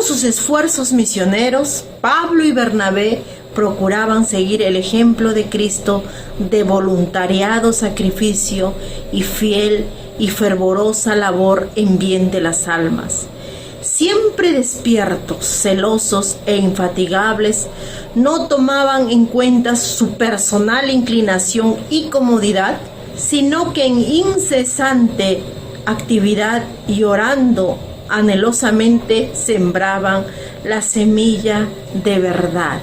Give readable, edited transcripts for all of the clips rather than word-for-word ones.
sus esfuerzos misioneros, Pablo y Bernabé procuraban seguir el ejemplo de Cristo de voluntariado, sacrificio y fiel y fervorosa labor en bien de las almas. Siempre despiertos, celosos e infatigables, no tomaban en cuenta su personal inclinación y comodidad, sino que en incesante actividad y orando anhelosamente sembraban la semilla de verdad.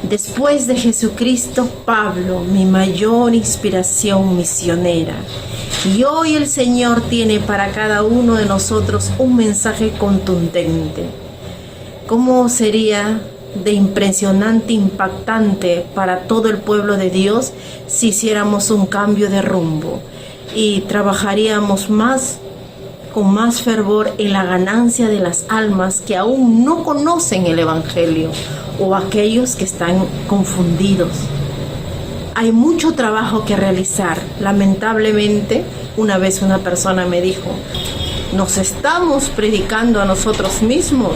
Después de Jesucristo, Pablo, mi mayor inspiración misionera. Y hoy el Señor tiene para cada uno de nosotros un mensaje contundente. ¿Cómo sería de impresionante, impactante para todo el pueblo de Dios si hiciéramos un cambio de rumbo y trabajaríamos con más fervor en la ganancia de las almas que aún no conocen el Evangelio o aquellos que están confundidos? Hay mucho trabajo que realizar. Lamentablemente, una vez una persona me dijo, nos estamos predicando a nosotros mismos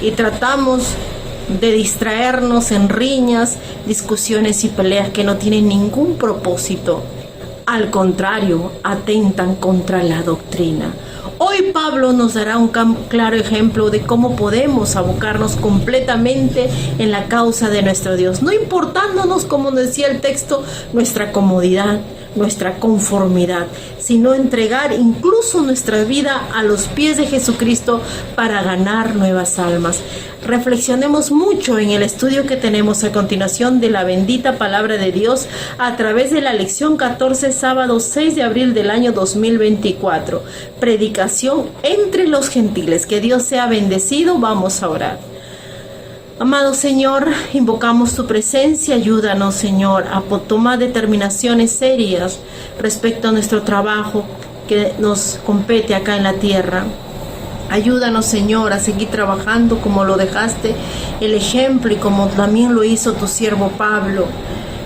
y tratamos de distraernos en riñas, discusiones y peleas que no tienen ningún propósito. Al contrario, atentan contra la doctrina. Hoy Pablo nos dará un claro ejemplo de cómo podemos abocarnos completamente en la causa de nuestro Dios, no importándonos, como decía el texto, nuestra comodidad, nuestra conformidad, sino entregar incluso nuestra vida a los pies de Jesucristo para ganar nuevas almas. Reflexionemos mucho en el estudio que tenemos a continuación de la bendita palabra de Dios a través de la lección 14, sábado 6 de abril del año 2024. Predicación entre los gentiles. Que Dios sea bendecido. Vamos a orar. Amado Señor, invocamos tu presencia. Ayúdanos, Señor, a tomar determinaciones serias respecto a nuestro trabajo que nos compete acá en la tierra. Ayúdanos, Señor, a seguir trabajando como lo dejaste el ejemplo y como también lo hizo tu siervo Pablo.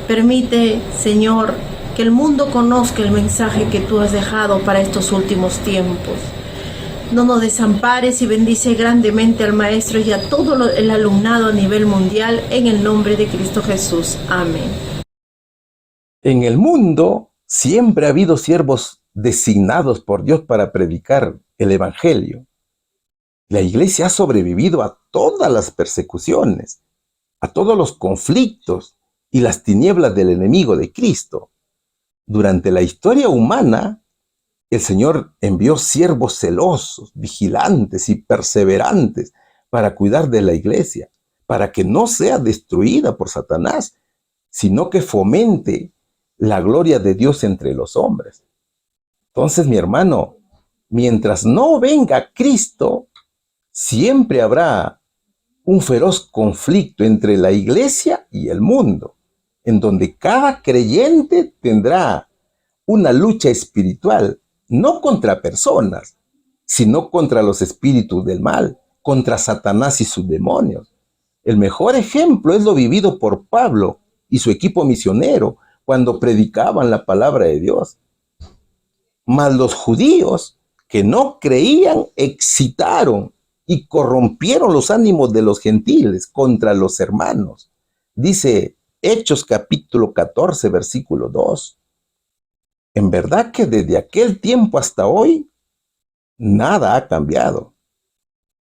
Permite, Señor, que el mundo conozca el mensaje que tú has dejado para estos últimos tiempos. No nos desampares y bendice grandemente al maestro y a todo el alumnado a nivel mundial en el nombre de Cristo Jesús. Amén. En el mundo siempre ha habido siervos designados por Dios para predicar el Evangelio. La iglesia ha sobrevivido a todas las persecuciones, a todos los conflictos y las tinieblas del enemigo de Cristo. Durante la historia humana, el Señor envió siervos celosos, vigilantes y perseverantes para cuidar de la iglesia, para que no sea destruida por Satanás, sino que fomente la gloria de Dios entre los hombres. Entonces, mi hermano, mientras no venga Cristo, siempre habrá un feroz conflicto entre la iglesia y el mundo, en donde cada creyente tendrá una lucha espiritual, no contra personas, sino contra los espíritus del mal, contra Satanás y sus demonios. El mejor ejemplo es lo vivido por Pablo y su equipo misionero cuando predicaban la palabra de Dios. Mas los judíos que no creían excitaron y corrompieron los ánimos de los gentiles contra los hermanos. Dice Hechos capítulo 14, versículo 2. En verdad que desde aquel tiempo hasta hoy, nada ha cambiado.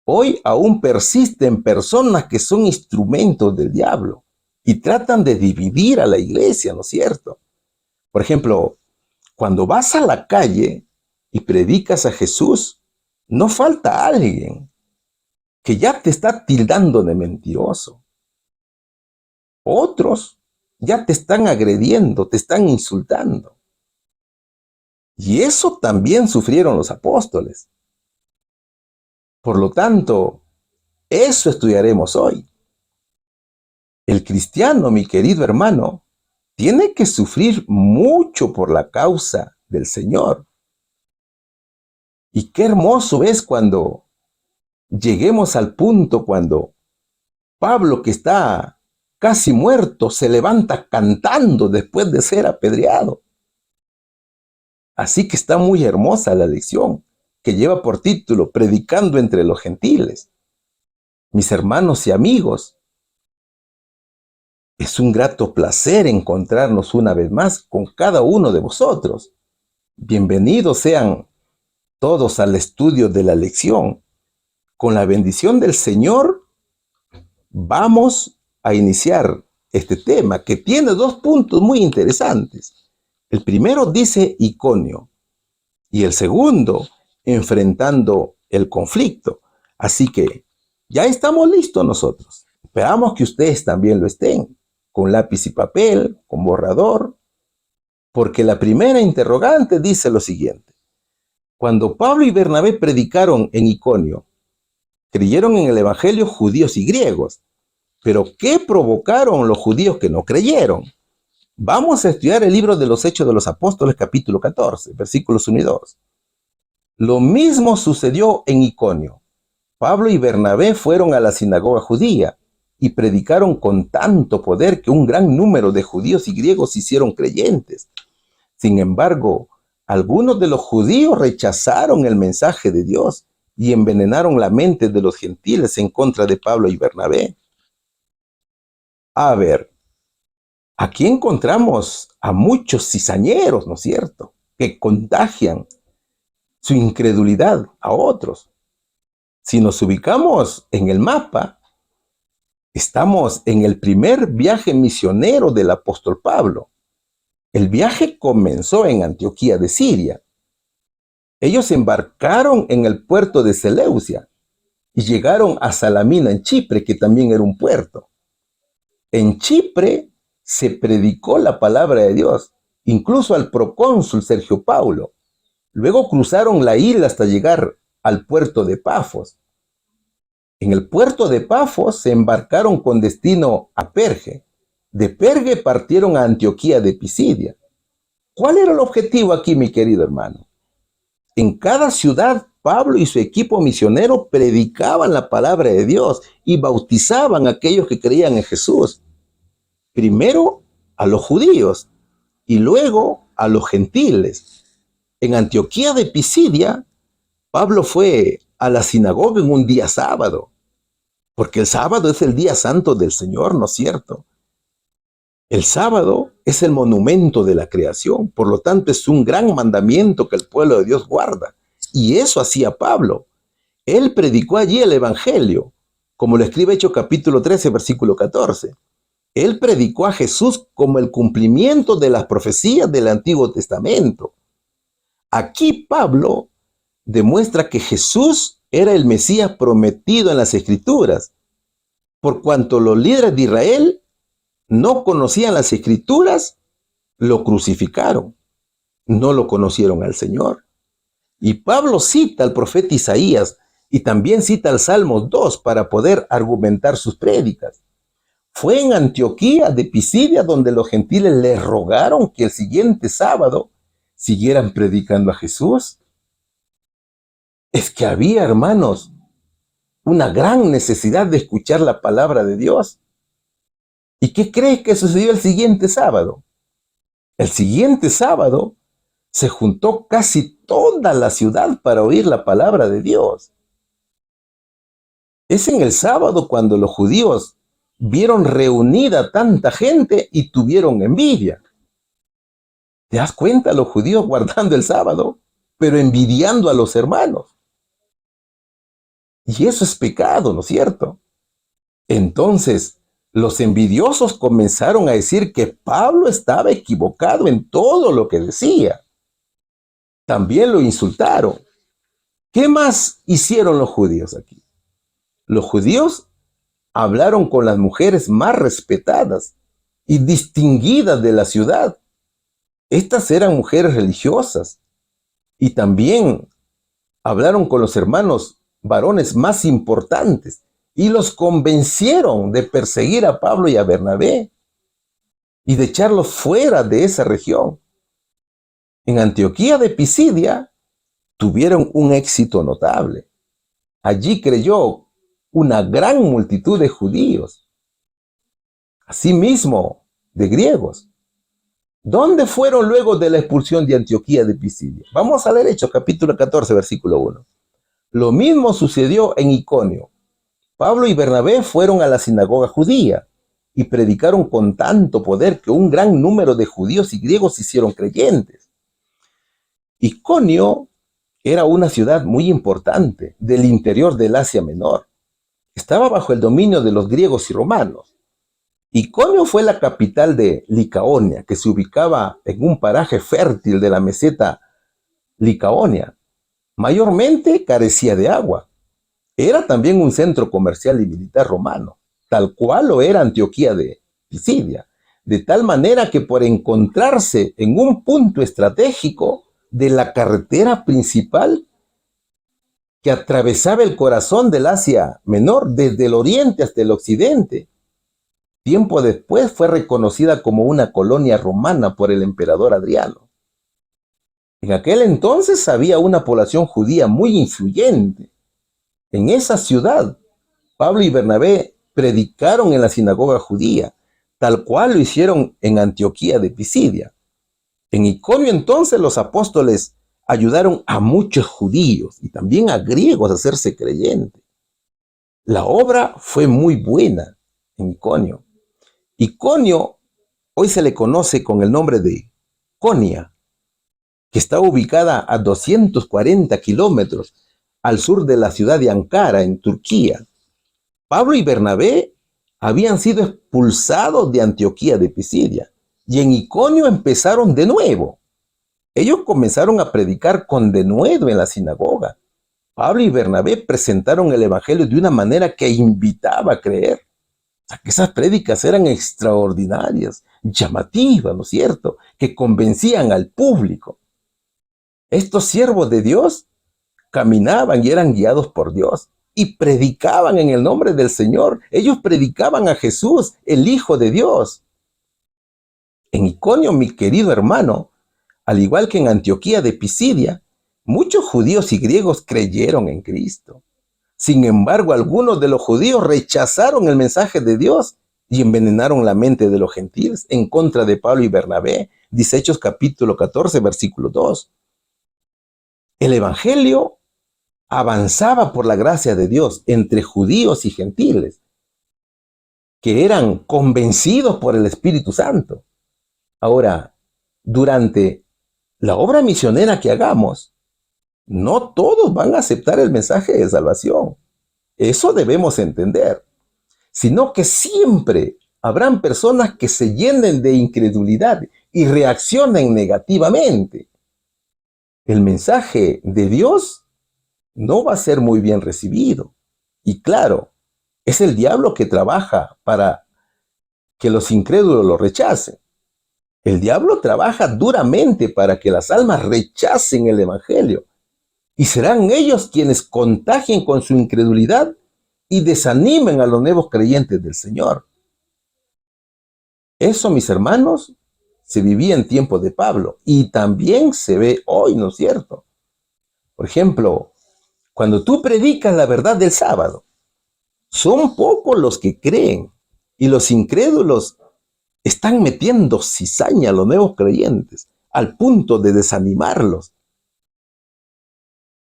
Hoy aún persisten personas que son instrumentos del diablo y tratan de dividir a la iglesia, ¿no es cierto? Por ejemplo, cuando vas a la calle y predicas a Jesús, no falta alguien que ya te está tildando de mentiroso. Otros ya te están agrediendo, te están insultando. Y eso también sufrieron los apóstoles. Por lo tanto, eso estudiaremos hoy. El cristiano, mi querido hermano, tiene que sufrir mucho por la causa del Señor. Y qué hermoso es cuando lleguemos al punto cuando Pablo, que está casi muerto, se levanta cantando después de ser apedreado. Así que está muy hermosa la lección que lleva por título Predicando entre los gentiles. mis hermanos y amigos, es un grato placer encontrarnos una vez más con cada uno de vosotros. Bienvenidos sean todos al estudio de la lección. Con la bendición del Señor, vamos a iniciar este tema que tiene dos puntos muy interesantes. El primero dice Iconio y el segundo enfrentando el conflicto. Así que ya estamos listos nosotros. Esperamos que ustedes también lo estén, con lápiz y papel, con borrador, porque la primera interrogante dice lo siguiente. Cuando Pablo y Bernabé predicaron en Iconio, creyeron en el evangelio judíos y griegos, pero ¿qué provocaron los judíos que no creyeron? Vamos a estudiar el libro de los Hechos de los Apóstoles, capítulo 14, versículos 1 y 2. Lo mismo sucedió en Iconio. Pablo y Bernabé fueron a la sinagoga judía y predicaron con tanto poder que un gran número de judíos y griegos se hicieron creyentes. Sin embargo, algunos de los judíos rechazaron el mensaje de Dios y envenenaron la mente de los gentiles en contra de Pablo y Bernabé. A ver, aquí encontramos a muchos cizañeros, ¿no es cierto?, que contagian su incredulidad a otros. Si nos ubicamos en el mapa, estamos en el primer viaje misionero del apóstol Pablo. El viaje comenzó en Antioquía de Siria. Ellos embarcaron en el puerto de Seleucia y llegaron a Salamina en Chipre, que también era un puerto. En Chipre se predicó la palabra de Dios, incluso al procónsul Sergio Paulo. Luego cruzaron la isla hasta llegar al puerto de Pafos. En el puerto de Pafos se embarcaron con destino a Perge. De Perge partieron a Antioquía de Pisidia. ¿Cuál era el objetivo aquí, mi querido hermano? En cada ciudad, Pablo y su equipo misionero predicaban la palabra de Dios y bautizaban a aquellos que creían en Jesús. Primero a los judíos y luego a los gentiles. En Antioquía de Pisidia, Pablo fue a la sinagoga en un día sábado, porque el sábado es el día santo del Señor, ¿no es cierto? El sábado es el monumento de la creación, por lo tanto es un gran mandamiento que el pueblo de Dios guarda. Y eso hacía Pablo. Él predicó allí el evangelio, como lo escribe Hechos capítulo 13, versículo 14. Él predicó a Jesús como el cumplimiento de las profecías del Antiguo Testamento. Aquí Pablo demuestra que Jesús era el Mesías prometido en las Escrituras, por cuanto los líderes de Israel no conocían las Escrituras, lo crucificaron, no lo conocieron al Señor. Y Pablo cita al profeta Isaías y también cita el Salmo 2 para poder argumentar sus prédicas. Fue en Antioquía de Pisidia donde los gentiles le rogaron que el siguiente sábado siguieran predicando a Jesús. Es que había, hermanos, una gran necesidad de escuchar la palabra de Dios. ¿Y qué crees que sucedió el siguiente sábado? El siguiente sábado se juntó casi toda la ciudad para oír la palabra de Dios. Es en el sábado cuando los judíos vieron reunida tanta gente y tuvieron envidia. ¿Te das cuenta? Los judíos guardando el sábado, pero envidiando a los hermanos. Y eso es pecado, ¿no es cierto? Entonces, los envidiosos comenzaron a decir que Pablo estaba equivocado en todo lo que decía. También lo insultaron. ¿Qué más hicieron los judíos aquí? Los judíos hablaron con las mujeres más respetadas y distinguidas de la ciudad. Estas eran mujeres religiosas. Y también hablaron con los hermanos varones más importantes y los convencieron de perseguir a Pablo y a Bernabé y de echarlos fuera de esa región. En Antioquía de Pisidia tuvieron un éxito notable. Allí creyó una gran multitud de judíos, asimismo de griegos. ¿Dónde fueron luego de la expulsión de Antioquía de Pisidia? Vamos a leer Hechos capítulo 14, versículo 1. Lo mismo sucedió en Iconio. Pablo y Bernabé fueron a la sinagoga judía y predicaron con tanto poder que un gran número de judíos y griegos se hicieron creyentes. Iconio era una ciudad muy importante del interior del Asia Menor. Estaba bajo el dominio de los griegos y romanos. Iconio fue la capital de Licaonia, que se ubicaba en un paraje fértil de la meseta Licaonia. Mayormente carecía de agua. Era también un centro comercial y militar romano, tal cual lo era Antioquía de Pisidia, de tal manera que por encontrarse en un punto estratégico de la carretera principal que atravesaba el corazón del Asia Menor, desde el oriente hasta el occidente, tiempo después fue reconocida como una colonia romana por el emperador Adriano. En aquel entonces había una población judía muy influyente. En esa ciudad, Pablo y Bernabé predicaron en la sinagoga judía, tal cual lo hicieron en Antioquía de Pisidia. En Iconio entonces los apóstoles ayudaron a muchos judíos y también a griegos a hacerse creyentes. La obra fue muy buena en Iconio. Iconio hoy se le conoce con el nombre de Konia, que está ubicada a 240 kilómetros al sur de la ciudad de Ankara, en Turquía. Pablo y Bernabé habían sido expulsados de Antioquía de Pisidia y en Iconio empezaron de nuevo. Ellos comenzaron a predicar con denuedo en la sinagoga. Pablo y Bernabé presentaron el evangelio de una manera que invitaba a creer. O sea, que esas prédicas eran extraordinarias, llamativas, ¿no es cierto?, que convencían al público. Estos siervos de Dios caminaban y eran guiados por Dios y predicaban en el nombre del Señor. Ellos predicaban a Jesús, el Hijo de Dios. En Iconio, mi querido hermano, al igual que en Antioquía de Pisidia, muchos judíos y griegos creyeron en Cristo. Sin embargo, algunos de los judíos rechazaron el mensaje de Dios y envenenaron la mente de los gentiles en contra de Pablo y Bernabé. Dice Hechos capítulo 14, versículo 2. El evangelio avanzaba por la gracia de Dios entre judíos y gentiles, que eran convencidos por el Espíritu Santo. Ahora, durante la obra misionera que hagamos, no todos van a aceptar el mensaje de salvación. Eso debemos entender. Sino que siempre habrán personas que se llenen de incredulidad y reaccionen negativamente. El mensaje de Dios no va a ser muy bien recibido. Y claro, es el diablo que trabaja para que los incrédulos lo rechacen. El diablo trabaja duramente para que las almas rechacen el evangelio. Y serán ellos quienes contagien con su incredulidad y desanimen a los nuevos creyentes del Señor. Eso, mis hermanos, se vivía en tiempos de Pablo y también se ve hoy, ¿no es cierto? Por ejemplo, cuando tú predicas la verdad del sábado, son pocos los que creen y los incrédulos están metiendo cizaña a los nuevos creyentes al punto de desanimarlos.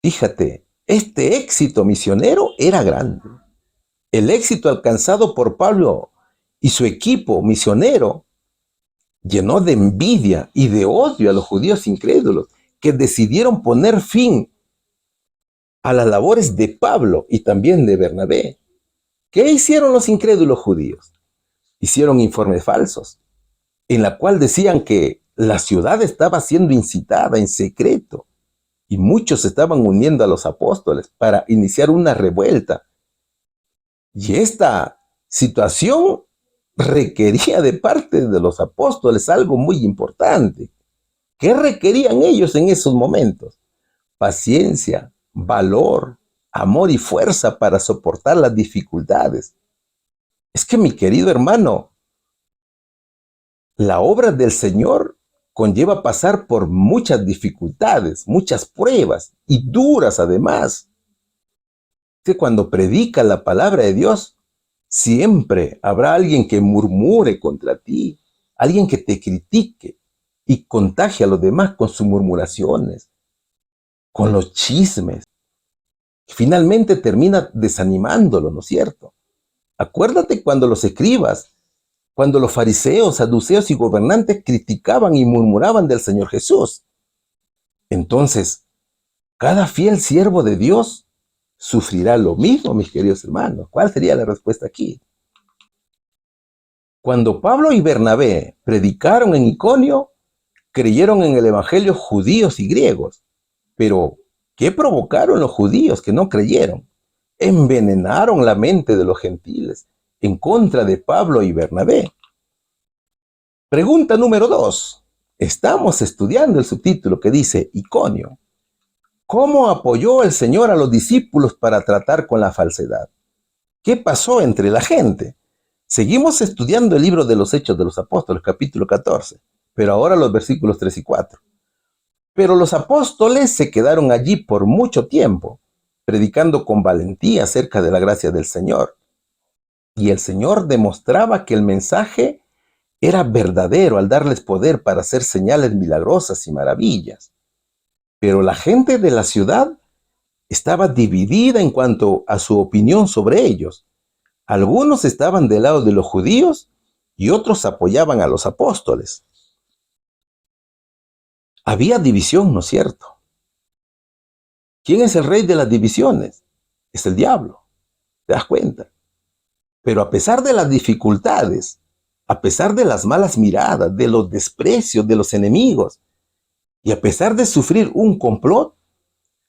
Fíjate, este éxito misionero era grande. El éxito alcanzado por Pablo y su equipo misionero llenó de envidia y de odio a los judíos incrédulos que decidieron poner fin a las labores de Pablo y también de Bernabé. ¿Qué hicieron los incrédulos judíos? Hicieron informes falsos, en la cual decían que la ciudad estaba siendo incitada en secreto y muchos se estaban uniendo a los apóstoles para iniciar una revuelta. Y esta situación requería de parte de los apóstoles algo muy importante. ¿Qué requerían ellos en esos momentos? Paciencia, valor, amor y fuerza para soportar las dificultades. Es que, mi querido hermano, la obra del Señor conlleva pasar por muchas dificultades, muchas pruebas y duras además. Que cuando predica la palabra de Dios, siempre habrá alguien que murmure contra ti, alguien que te critique y contagie a los demás con sus murmuraciones, con los chismes. finalmente termina desanimándolo, ¿no es cierto? Acuérdate cuando los escribas, cuando los fariseos, saduceos y gobernantes criticaban y murmuraban del Señor Jesús. Entonces, cada fiel siervo de Dios sufrirá lo mismo, mis queridos hermanos. ¿Cuál sería la respuesta aquí? Cuando Pablo y Bernabé predicaron en Iconio, creyeron en el evangelio judíos y griegos. Pero, ¿qué provocaron los judíos que no creyeron? Envenenaron la mente de los gentiles en contra de Pablo y Bernabé. Pregunta número 2. Estamos estudiando el subtítulo que dice Iconio. ¿Cómo apoyó el Señor a los discípulos para tratar con la falsedad? ¿Qué pasó entre la gente? Seguimos estudiando el libro de los Hechos de los Apóstoles, capítulo 14, pero ahora los versículos 3 y 4. Pero los apóstoles se quedaron allí por mucho tiempo, predicando con valentía acerca de la gracia del Señor. Y el Señor demostraba que el mensaje era verdadero al darles poder para hacer señales milagrosas y maravillas. Pero la gente de la ciudad estaba dividida en cuanto a su opinión sobre ellos. Algunos estaban del lado de los judíos y otros apoyaban a los apóstoles. Había división, ¿no es cierto? ¿Quién es el rey de las divisiones? Es el diablo. ¿Te das cuenta? Pero a pesar de las dificultades, a pesar de las malas miradas, de los desprecios de los enemigos, y a pesar de sufrir un complot,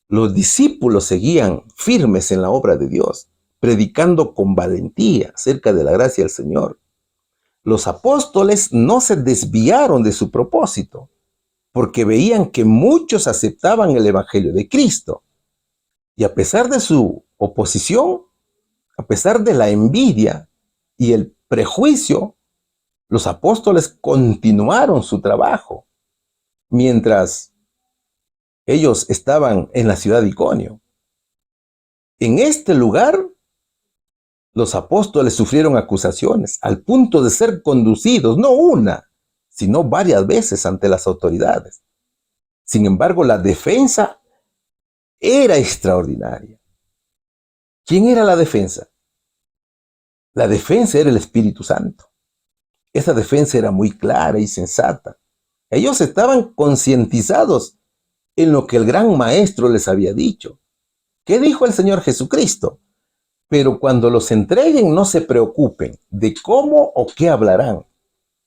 los discípulos seguían firmes en la obra de Dios, predicando con valentía acerca de la gracia del Señor. Los apóstoles no se desviaron de su propósito, porque veían que muchos aceptaban el evangelio de Cristo. Y a pesar de su oposición, a pesar de la envidia y el prejuicio, los apóstoles continuaron su trabajo mientras ellos estaban en la ciudad de Iconio. En este lugar, los apóstoles sufrieron acusaciones al punto de ser conducidos, no una, sino varias veces ante las autoridades. Sin embargo, la defensa era extraordinaria. ¿Quién era la defensa? La defensa era el Espíritu Santo. Esa defensa era muy clara y sensata. Ellos estaban concientizados en lo que el gran maestro les había dicho. ¿Qué dijo el Señor Jesucristo? Pero cuando los entreguen, no se preocupen de cómo o qué hablarán,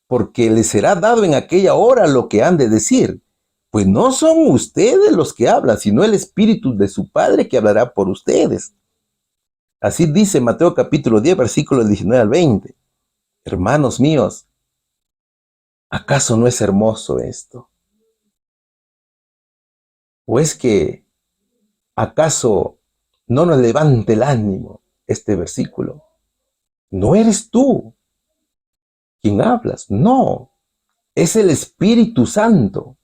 porque les será dado en aquella hora lo que han de decir. Pues no son ustedes los que hablan, sino el Espíritu de su Padre que hablará por ustedes. Así dice Mateo capítulo 10, versículos 19 al 20. Hermanos míos, ¿acaso no es hermoso esto? ¿O es que acaso no nos levante el ánimo este versículo? No eres tú quien hablas, no. Es el Espíritu Santo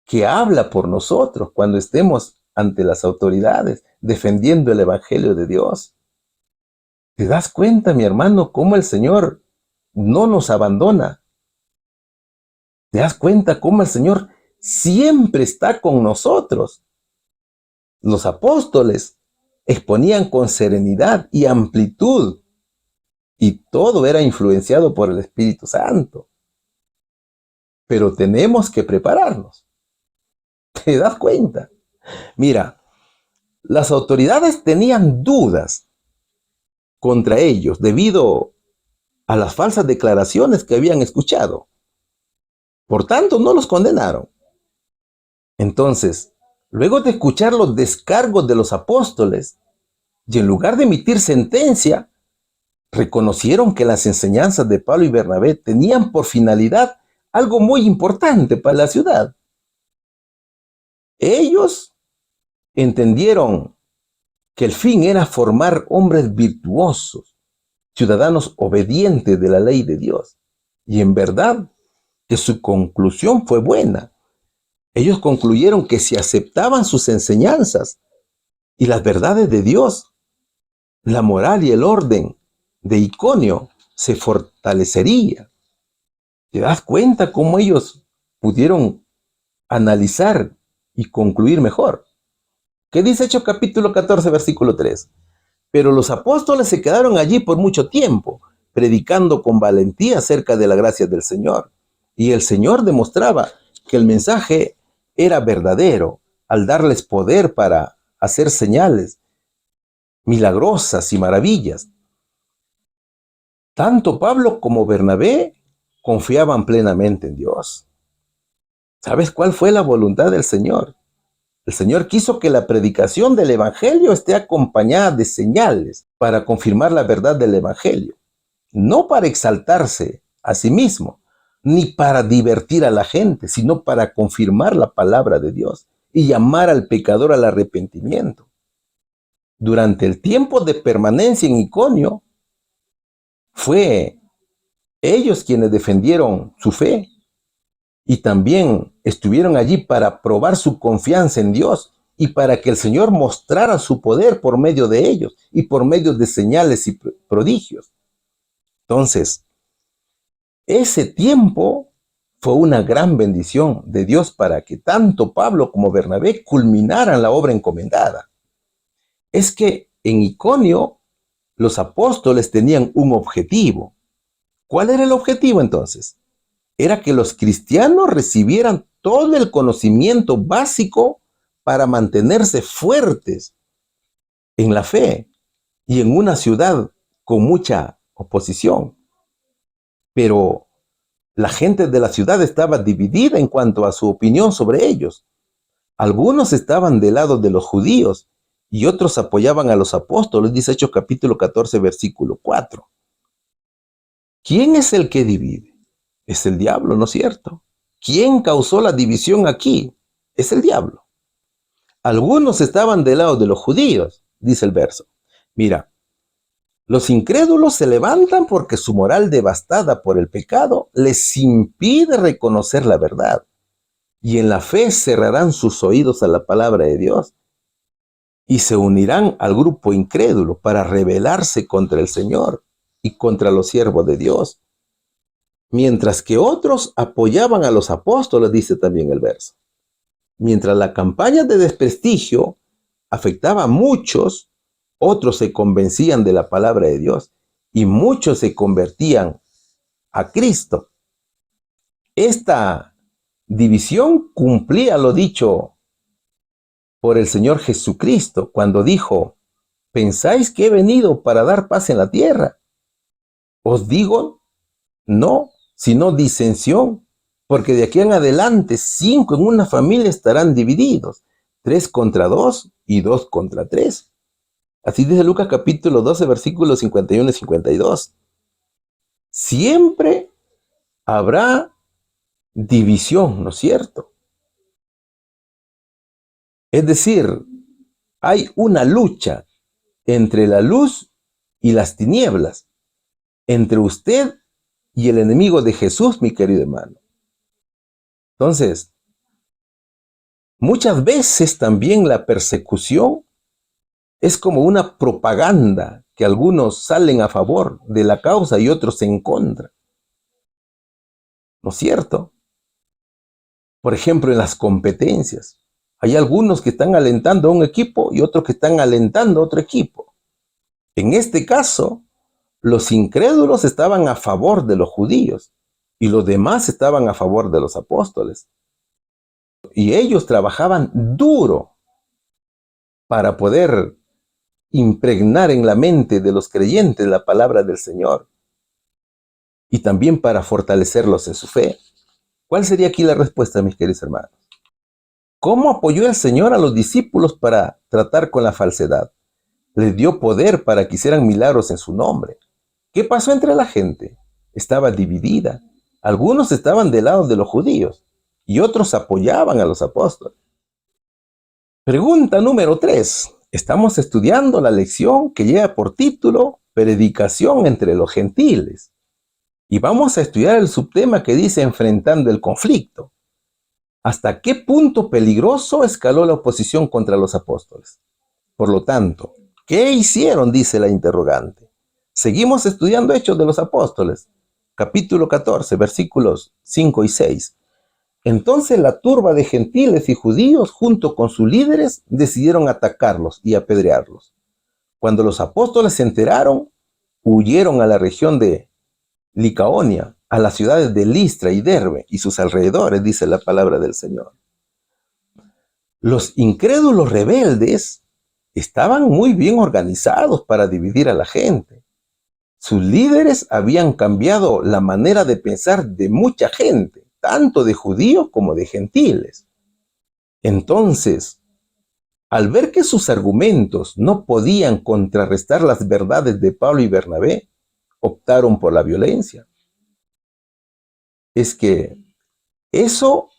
que habla por nosotros cuando estemos ante las autoridades defendiendo el Evangelio de Dios. ¿Te das cuenta, mi hermano, cómo el Señor no nos abandona? ¿Te das cuenta cómo el Señor siempre está con nosotros? Los apóstoles exponían con serenidad y amplitud, y todo era influenciado por el Espíritu Santo. Pero tenemos que prepararnos. ¿Te das cuenta? Mira, las autoridades tenían dudas contra ellos debido a las falsas declaraciones que habían escuchado. Por tanto, no los condenaron. Entonces, luego de escuchar los descargos de los apóstoles, y en lugar de emitir sentencia, reconocieron que las enseñanzas de Pablo y Bernabé tenían por finalidad algo muy importante para la ciudad. Ellos entendieron que el fin era formar hombres virtuosos, ciudadanos obedientes de la ley de Dios. Y en verdad que su conclusión fue buena. Ellos concluyeron que si aceptaban sus enseñanzas y las verdades de Dios, la moral y el orden de Iconio se fortalecería. ¿Te das cuenta cómo ellos pudieron analizar y concluir mejor? ¿Qué dice Hechos capítulo 14, versículo 3? Pero los apóstoles se quedaron allí por mucho tiempo, predicando con valentía acerca de la gracia del Señor. Y el Señor demostraba que el mensaje era verdadero al darles poder para hacer señales milagrosas y maravillas. Tanto Pablo como Bernabé confiaban plenamente en Dios. ¿Sabes cuál fue la voluntad del Señor? El Señor quiso que la predicación del Evangelio esté acompañada de señales para confirmar la verdad del Evangelio, no para exaltarse a sí mismo, ni para divertir a la gente, sino para confirmar la palabra de Dios y llamar al pecador al arrepentimiento. Durante el tiempo de permanencia en Iconio, fue ellos quienes defendieron su fe y también estuvieron allí para probar su confianza en Dios y para que el Señor mostrara su poder por medio de ellos y por medio de señales y prodigios. Entonces, ese tiempo fue una gran bendición de Dios para que tanto Pablo como Bernabé culminaran la obra encomendada. Es que en Iconio los apóstoles tenían un objetivo. ¿Cuál era el objetivo entonces? Era que los cristianos recibieran todo el conocimiento básico para mantenerse fuertes en la fe y en una ciudad con mucha oposición. Pero la gente de la ciudad estaba dividida en cuanto a su opinión sobre ellos. Algunos estaban del lado de los judíos y otros apoyaban a los apóstoles, dice Hechos capítulo 14, versículo 4. ¿Quién es el que divide? Es el diablo, ¿no es cierto? ¿Quién causó la división aquí? Es el diablo. Algunos estaban del lado de los judíos, dice el verso. Mira, los incrédulos se levantan porque su moral devastada por el pecado les impide reconocer la verdad. Y en la fe cerrarán sus oídos a la palabra de Dios y se unirán al grupo incrédulo para rebelarse contra el Señor y contra los siervos de Dios. Mientras que otros apoyaban a los apóstoles, dice también el verso. Mientras la campaña de desprestigio afectaba a muchos, otros se convencían de la palabra de Dios y muchos se convertían a Cristo. Esta división cumplía lo dicho por el Señor Jesucristo cuando dijo: ¿pensáis que he venido para dar paz en la tierra? Os digo, no, sino disensión, porque de aquí en adelante 5 en una familia estarán divididos, 3 contra 2 y 2 contra 3. Así dice Lucas capítulo 12, versículos 51 y 52. Siempre habrá división, ¿no es cierto? Es decir, hay una lucha entre la luz y las tinieblas, entre usted y el enemigo de Jesús, mi querido hermano. Entonces, muchas veces también la persecución es como una propaganda que algunos salen a favor de la causa y otros en contra. ¿No es cierto? Por ejemplo, en las competencias, hay algunos que están alentando a un equipo y otros que están alentando a otro equipo. En este caso, los incrédulos estaban a favor de los judíos y los demás estaban a favor de los apóstoles. Y ellos trabajaban duro para poder impregnar en la mente de los creyentes la palabra del Señor y también para fortalecerlos en su fe. ¿Cuál sería aquí la respuesta, mis queridos hermanos? ¿Cómo apoyó el Señor a los discípulos para tratar con la falsedad? Les dio poder para que hicieran milagros en su nombre. ¿Qué pasó entre la gente? Estaba dividida. Algunos estaban del lado de los judíos y otros apoyaban a los apóstoles. Pregunta número 3. Estamos estudiando la lección que lleva por título Predicación entre los gentiles. Y vamos a estudiar el subtema que dice enfrentando el conflicto. ¿Hasta qué punto peligroso escaló la oposición contra los apóstoles? Por lo tanto, ¿qué hicieron? Dice la interrogante. Seguimos estudiando Hechos de los Apóstoles, capítulo 14, versículos 5 y 6. Entonces la turba de gentiles y judíos, junto con sus líderes, decidieron atacarlos y apedrearlos. Cuando los apóstoles se enteraron, huyeron a la región de Licaonia, a las ciudades de Listra y Derbe y sus alrededores, dice la palabra del Señor. Los incrédulos rebeldes estaban muy bien organizados para dividir a la gente. Sus líderes habían cambiado la manera de pensar de mucha gente, tanto de judíos como de gentiles. Entonces, al ver que sus argumentos no podían contrarrestar las verdades de Pablo y Bernabé, optaron por la violencia. Es que eso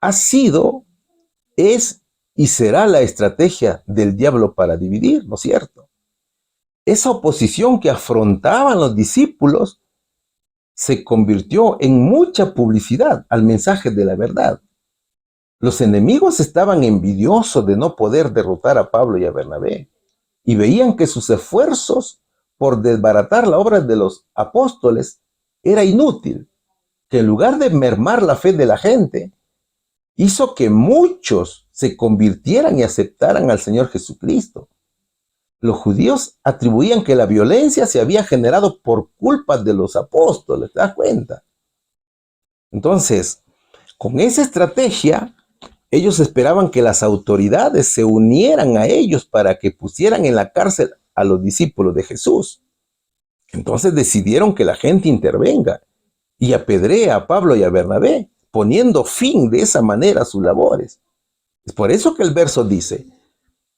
ha sido, es y será la estrategia del diablo para dividir, ¿no es cierto? Esa oposición que afrontaban los discípulos se convirtió en mucha publicidad al mensaje de la verdad. Los enemigos estaban envidiosos de no poder derrotar a Pablo y a Bernabé y veían que sus esfuerzos por desbaratar la obra de los apóstoles era inútil, que en lugar de mermar la fe de la gente, hizo que muchos se convirtieran y aceptaran al Señor Jesucristo. Los judíos atribuían que la violencia se había generado por culpa de los apóstoles, ¿te das cuenta? Entonces, con esa estrategia, ellos esperaban que las autoridades se unieran a ellos para que pusieran en la cárcel a los discípulos de Jesús. Entonces decidieron que la gente intervenga y apedree a Pablo y a Bernabé, poniendo fin de esa manera a sus labores. Es por eso que el verso dice,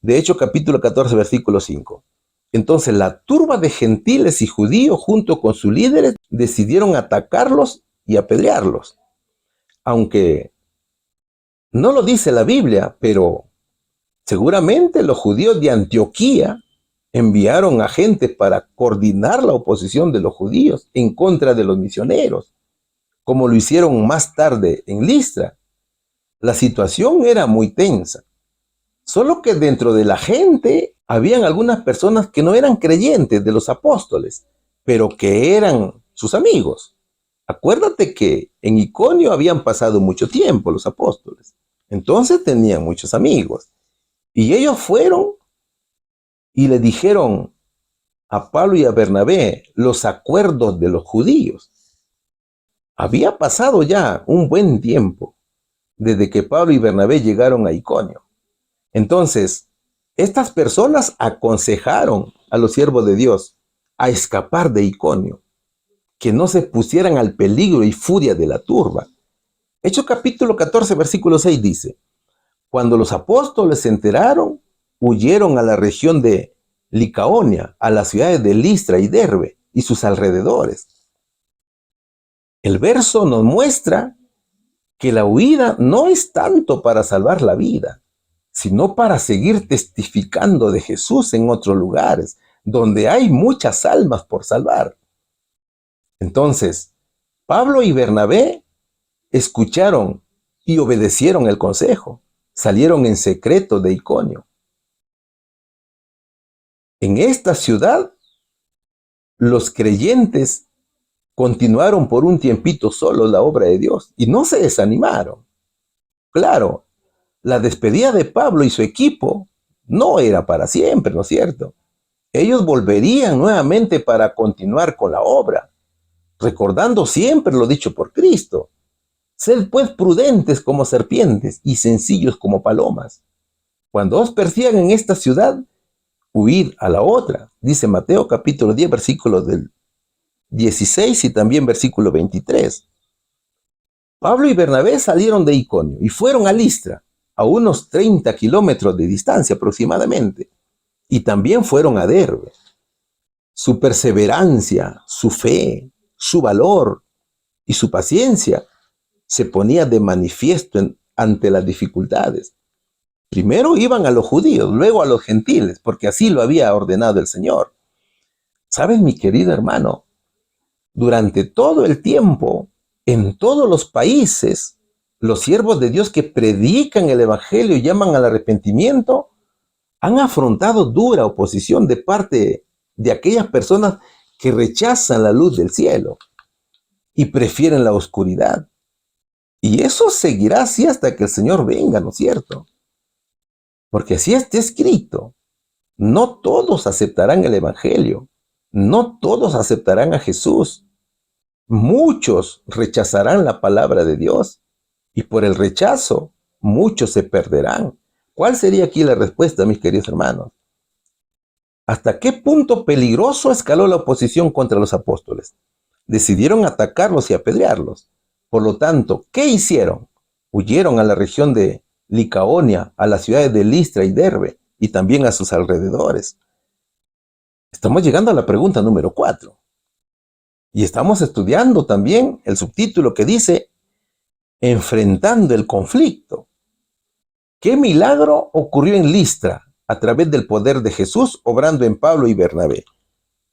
de Hechos capítulo 14, versículo 5. Entonces la turba de gentiles y judíos junto con sus líderes decidieron atacarlos y apedrearlos. Aunque no lo dice la Biblia, pero seguramente los judíos de Antioquía enviaron a gente para coordinar la oposición de los judíos en contra de los misioneros, como lo hicieron más tarde en Listra. La situación era muy tensa. Solo que dentro de la gente habían algunas personas que no eran creyentes de los apóstoles, pero que eran sus amigos. Acuérdate que en Iconio habían pasado mucho tiempo los apóstoles. Entonces tenían muchos amigos. Y ellos fueron y le dijeron a Pablo y a Bernabé los acuerdos de los judíos. Había pasado ya un buen tiempo desde que Pablo y Bernabé llegaron a Iconio. Entonces, estas personas aconsejaron a los siervos de Dios a escapar de Iconio, que no se pusieran al peligro y furia de la turba. Hechos capítulo 14, versículo 6 dice, cuando los apóstoles se enteraron, huyeron a la región de Licaonia, a las ciudades de Listra y Derbe y sus alrededores. El verso nos muestra que la huida no es tanto para salvar la vida, sino para seguir testificando de Jesús en otros lugares, donde hay muchas almas por salvar. Entonces, Pablo y Bernabé escucharon y obedecieron el consejo. Salieron en secreto de Iconio. En esta ciudad, los creyentes continuaron por un tiempito solo la obra de Dios y no se desanimaron. Claro, la despedida de Pablo y su equipo no era para siempre, ¿no es cierto? Ellos volverían nuevamente para continuar con la obra, recordando siempre lo dicho por Cristo. Sed pues prudentes como serpientes y sencillos como palomas. Cuando os persigan en esta ciudad, huid a la otra. Dice Mateo capítulo 10, versículos del 16 y también versículo 23. Pablo y Bernabé salieron de Iconio y fueron a Listra, a unos 30 kilómetros de distancia aproximadamente, y también fueron a Derbe. Su perseverancia, su fe, su valor y su paciencia se ponía de manifiesto ante las dificultades. Primero iban a los judíos, luego a los gentiles, porque así lo había ordenado el Señor. ¿Sabes, mi querido hermano? Durante todo el tiempo, en todos los países, los siervos de Dios que predican el evangelio y llaman al arrepentimiento, han afrontado dura oposición de parte de aquellas personas que rechazan la luz del cielo y prefieren la oscuridad. Y eso seguirá así hasta que el Señor venga, ¿no es cierto? Porque así está escrito. No todos aceptarán el Evangelio. No todos aceptarán a Jesús. Muchos rechazarán la palabra de Dios. Y por el rechazo, muchos se perderán. ¿Cuál sería aquí la respuesta, mis queridos hermanos? ¿Hasta qué punto peligroso escaló la oposición contra los apóstoles? Decidieron atacarlos y apedrearlos. Por lo tanto, ¿qué hicieron? Huyeron a la región de Licaonia, a las ciudades de Listra y Derbe, y también a sus alrededores. Estamos llegando a la pregunta número 4. Y estamos estudiando también el subtítulo que dice, enfrentando el conflicto. ¿Qué milagro ocurrió en Listra a través del poder de Jesús obrando en Pablo y Bernabé?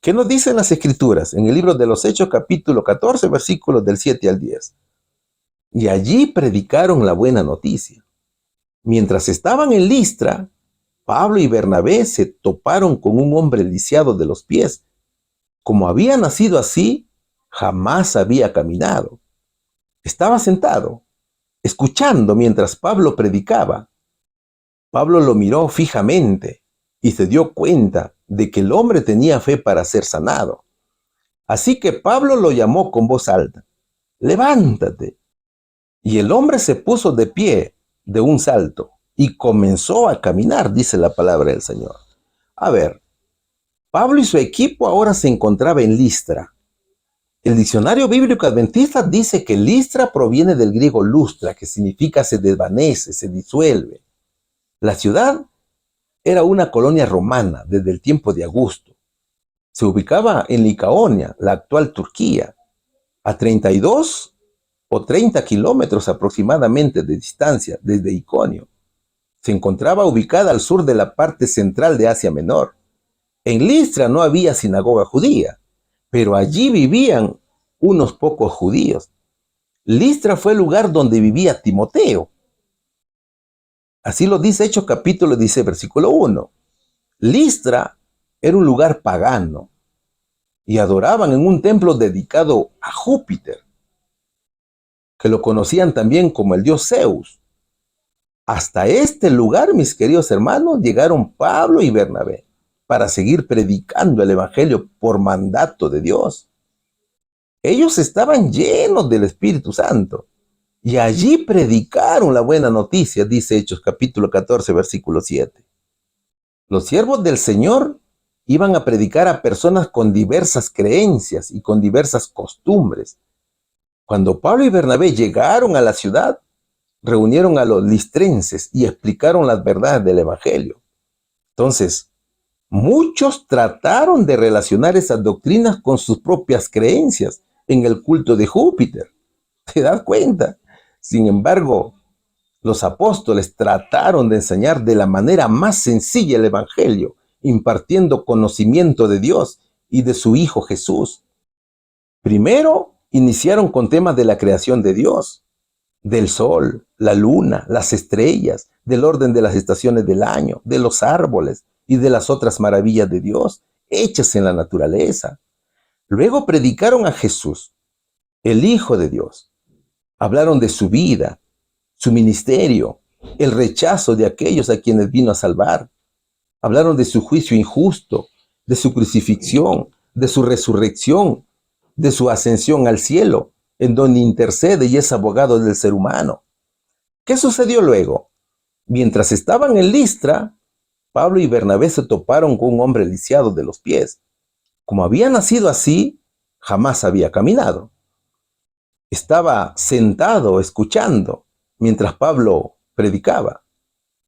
¿Qué nos dicen las Escrituras en el libro de los Hechos, capítulo 14, versículos del 7 al 10? Y allí predicaron la buena noticia. Mientras estaban en Listra, Pablo y Bernabé se toparon con un hombre lisiado de los pies. Como había nacido así, jamás había caminado. Estaba sentado, escuchando mientras Pablo predicaba. Pablo lo miró fijamente y se dio cuenta de que el hombre tenía fe para ser sanado. Así que Pablo lo llamó con voz alta, levántate. Y el hombre se puso de pie de un salto y comenzó a caminar, dice la palabra del Señor. A ver, Pablo y su equipo ahora se encontraban en Listra. El diccionario bíblico adventista dice que Listra proviene del griego lustra, que significa se desvanece, se disuelve. La ciudad era una colonia romana desde el tiempo de Augusto. Se ubicaba en Licaonia, la actual Turquía, a 32 o 30 kilómetros aproximadamente de distancia desde Iconio. Se encontraba ubicada al sur de la parte central de Asia Menor. En Listra no había sinagoga judía, pero allí vivían unos pocos judíos. Listra fue el lugar donde vivía Timoteo. Así lo dice Hechos capítulo 16, versículo 1. Listra era un lugar pagano y adoraban en un templo dedicado a Júpiter, que lo conocían también como el dios Zeus. Hasta este lugar, mis queridos hermanos, llegaron Pablo y Bernabé para seguir predicando el evangelio por mandato de Dios. Ellos estaban llenos del Espíritu Santo y allí predicaron la buena noticia, dice Hechos capítulo 14, versículo 7. Los siervos del Señor iban a predicar a personas con diversas creencias y con diversas costumbres. Cuando Pablo y Bernabé llegaron a la ciudad, reunieron a los listrenses y explicaron las verdades del evangelio. Entonces, muchos trataron de relacionar esas doctrinas con sus propias creencias en el culto de Júpiter. ¿Te das cuenta? Sin embargo, los apóstoles trataron de enseñar de la manera más sencilla el evangelio, impartiendo conocimiento de Dios y de su Hijo Jesús. Primero, iniciaron con temas de la creación de Dios, del sol, la luna, las estrellas, del orden de las estaciones del año, de los árboles y de las otras maravillas de Dios hechas en la naturaleza. Luego predicaron a Jesús, el Hijo de Dios. Hablaron de su vida, su ministerio, el rechazo de aquellos a quienes vino a salvar. Hablaron de su juicio injusto, de su crucifixión, de su resurrección, de su ascensión al cielo, en donde intercede y es abogado del ser humano. ¿Qué sucedió luego? Mientras estaban en Listra, Pablo y Bernabé se toparon con un hombre lisiado de los pies. Como había nacido así, jamás había caminado. Estaba sentado escuchando mientras Pablo predicaba.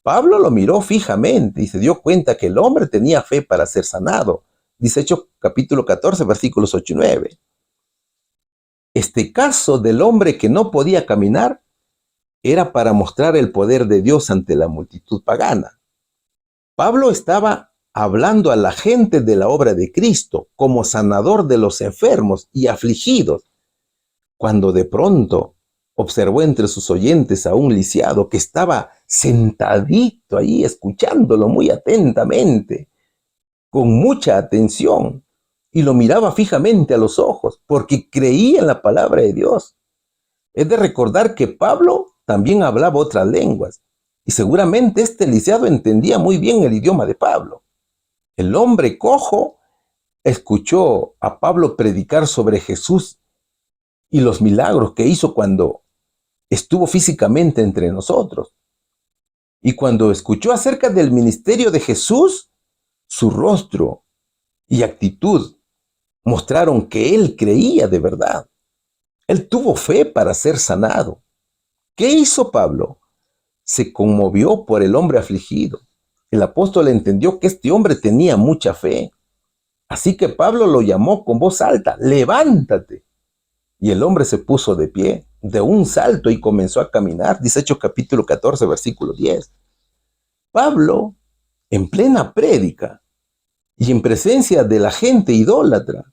Pablo lo miró fijamente y se dio cuenta que el hombre tenía fe para ser sanado. Dice Hechos capítulo 14, versículos 8 y 9. Este caso del hombre que no podía caminar era para mostrar el poder de Dios ante la multitud pagana. Pablo estaba hablando a la gente de la obra de Cristo como sanador de los enfermos y afligidos, cuando de pronto observó entre sus oyentes a un lisiado que estaba sentadito ahí escuchándolo muy atentamente, con mucha atención, y lo miraba fijamente a los ojos porque creía en la palabra de Dios. Es de recordar que Pablo también hablaba otras lenguas, y seguramente este lisiado entendía muy bien el idioma de Pablo. El hombre cojo escuchó a Pablo predicar sobre Jesús y los milagros que hizo cuando estuvo físicamente entre nosotros. Y cuando escuchó acerca del ministerio de Jesús, su rostro y actitud mostraron que él creía de verdad. Él tuvo fe para ser sanado. ¿Qué hizo Pablo? Se conmovió por el hombre afligido. El apóstol entendió que este hombre tenía mucha fe. Así que Pablo lo llamó con voz alta: levántate. Y el hombre se puso de pie de un salto y comenzó a caminar. Dice Hechos capítulo 14, versículo 10. Pablo, en plena prédica y en presencia de la gente idólatra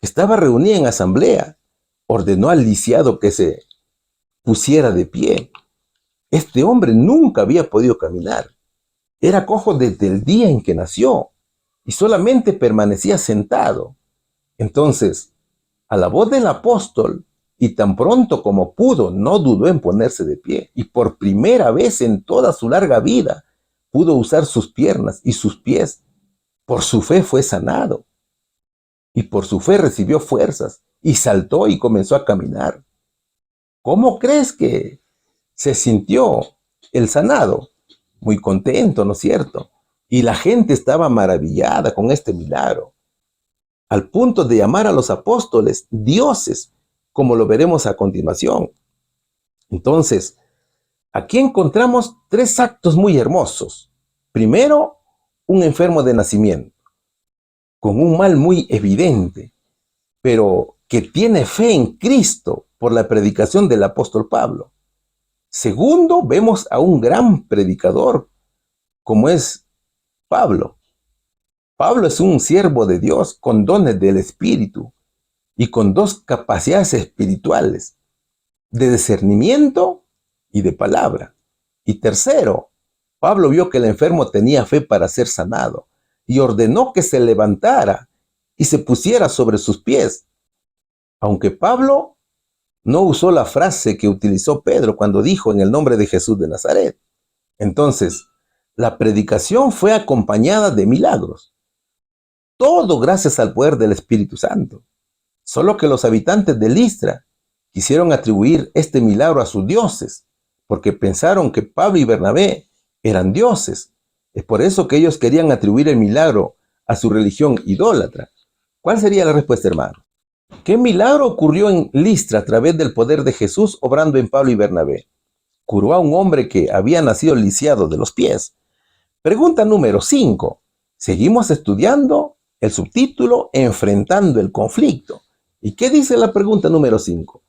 que estaba reunida en asamblea, ordenó al lisiado que se pusiera de pie. Este hombre nunca había podido caminar. Era cojo desde el día en que nació y solamente permanecía sentado. Entonces, a la voz del apóstol, y tan pronto como pudo, no dudó en ponerse de pie. Y por primera vez en toda su larga vida, pudo usar sus piernas y sus pies. Por su fe fue sanado. Y por su fe recibió fuerzas. Y saltó y comenzó a caminar. ¿Cómo crees que se sintió el sanado? Muy contento, ¿no es cierto? Y la gente estaba maravillada con este milagro, al punto de llamar a los apóstoles dioses, como lo veremos a continuación. Entonces, aquí encontramos tres actos muy hermosos. Primero, un enfermo de nacimiento, con un mal muy evidente, pero que tiene fe en Cristo por la predicación del apóstol Pablo. Segundo, vemos a un gran predicador, como es Pablo. Pablo es un siervo de Dios con dones del Espíritu y con dos capacidades espirituales, de discernimiento y de palabra. Y tercero, Pablo vio que el enfermo tenía fe para ser sanado y ordenó que se levantara y se pusiera sobre sus pies. Aunque Pablo no usó la frase que utilizó Pedro cuando dijo: en el nombre de Jesús de Nazaret. Entonces, la predicación fue acompañada de milagros. Todo gracias al poder del Espíritu Santo. Solo que los habitantes de Listra quisieron atribuir este milagro a sus dioses, porque pensaron que Pablo y Bernabé eran dioses. Es por eso que ellos querían atribuir el milagro a su religión idólatra. ¿Cuál sería la respuesta, hermano? ¿Qué milagro ocurrió en Listra a través del poder de Jesús obrando en Pablo y Bernabé? Curó a un hombre que había nacido lisiado de los pies. Pregunta número 5. Seguimos estudiando el subtítulo Enfrentando el conflicto. ¿Y qué dice la pregunta número 5?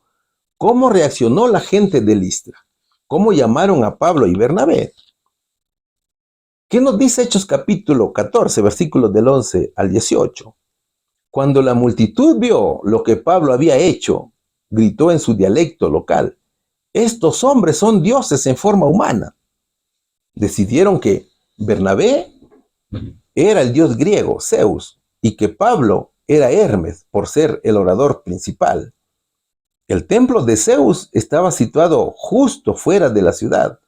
¿Cómo reaccionó la gente de Listra? ¿Cómo llamaron a Pablo y Bernabé? ¿Qué nos dice Hechos capítulo 14, versículos del 11 al 18? Cuando la multitud vio lo que Pablo había hecho, gritó en su dialecto local: estos hombres son dioses en forma humana. Decidieron que Bernabé era el dios griego, Zeus, y que Pablo era Hermes, por ser el orador principal. El templo de Zeus estaba situado justo fuera de la ciudad,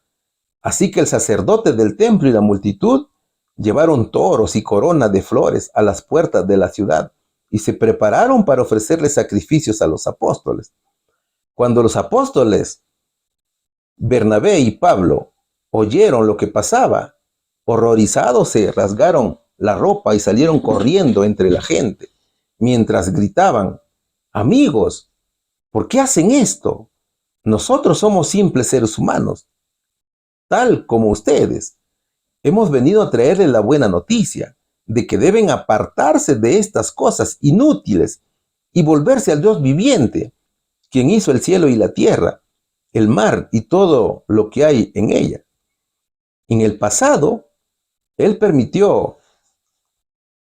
así que el sacerdote del templo y la multitud llevaron toros y coronas de flores a las puertas de la ciudad y se prepararon para ofrecerle sacrificios a los apóstoles. Cuando los apóstoles Bernabé y Pablo oyeron lo que pasaba, horrorizados se rasgaron la ropa y salieron corriendo entre la gente, mientras gritaban: amigos, ¿por qué hacen esto? Nosotros somos simples seres humanos, tal como ustedes. Hemos venido a traerles la buena noticia de que deben apartarse de estas cosas inútiles y volverse al Dios viviente, quien hizo el cielo y la tierra, el mar y todo lo que hay en ella. En el pasado, Él permitió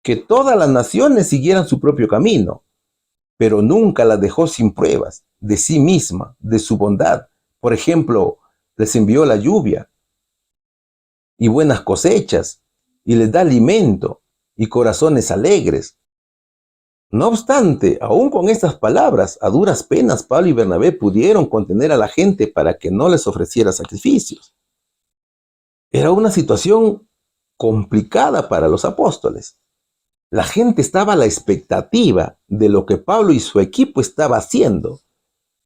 que todas las naciones siguieran su propio camino, pero nunca las dejó sin pruebas de sí misma, de su bondad. Por ejemplo, les envió la lluvia y buenas cosechas, y les da alimento y corazones alegres. No obstante, aún con estas palabras, a duras penas Pablo y Bernabé pudieron contener a la gente para que no les ofreciera sacrificios. Era una situación complicada para los apóstoles. La gente estaba a la expectativa de lo que Pablo y su equipo estaban haciendo.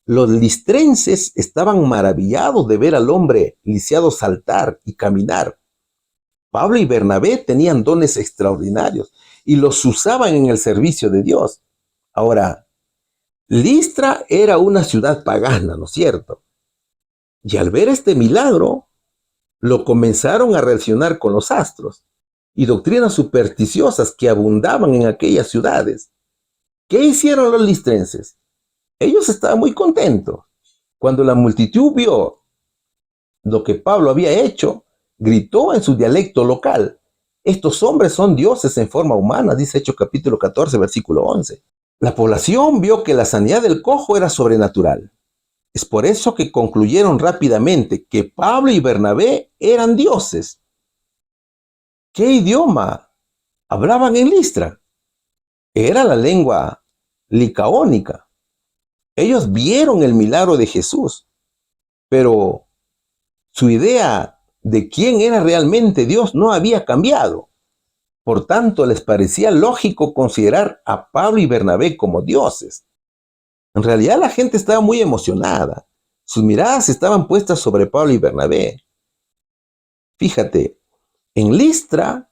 Los listrenses estaban maravillados de ver al hombre lisiado saltar y caminar. Pablo y Bernabé tenían dones extraordinarios y los usaban en el servicio de Dios. Ahora, Listra era una ciudad pagana, ¿no es cierto? Y al ver este milagro, lo comenzaron a relacionar con los astros y doctrinas supersticiosas que abundaban en aquellas ciudades. ¿Qué hicieron los listrenses? Ellos estaban muy contentos. Cuando la multitud vio lo que Pablo había hecho, gritó en su dialecto local: estos hombres son dioses en forma humana, dice Hechos capítulo 14, versículo 11. La población vio que la sanidad del cojo era sobrenatural. Es por eso que concluyeron rápidamente que Pablo y Bernabé eran dioses. ¿Qué idioma hablaban en Listra? Era la lengua licaónica. Ellos vieron el milagro de Jesús, pero su idea de quién era realmente Dios no había cambiado. Por tanto, les parecía lógico considerar a Pablo y Bernabé como dioses. En realidad, la gente estaba muy emocionada. Sus miradas estaban puestas sobre Pablo y Bernabé. Fíjate, en Listra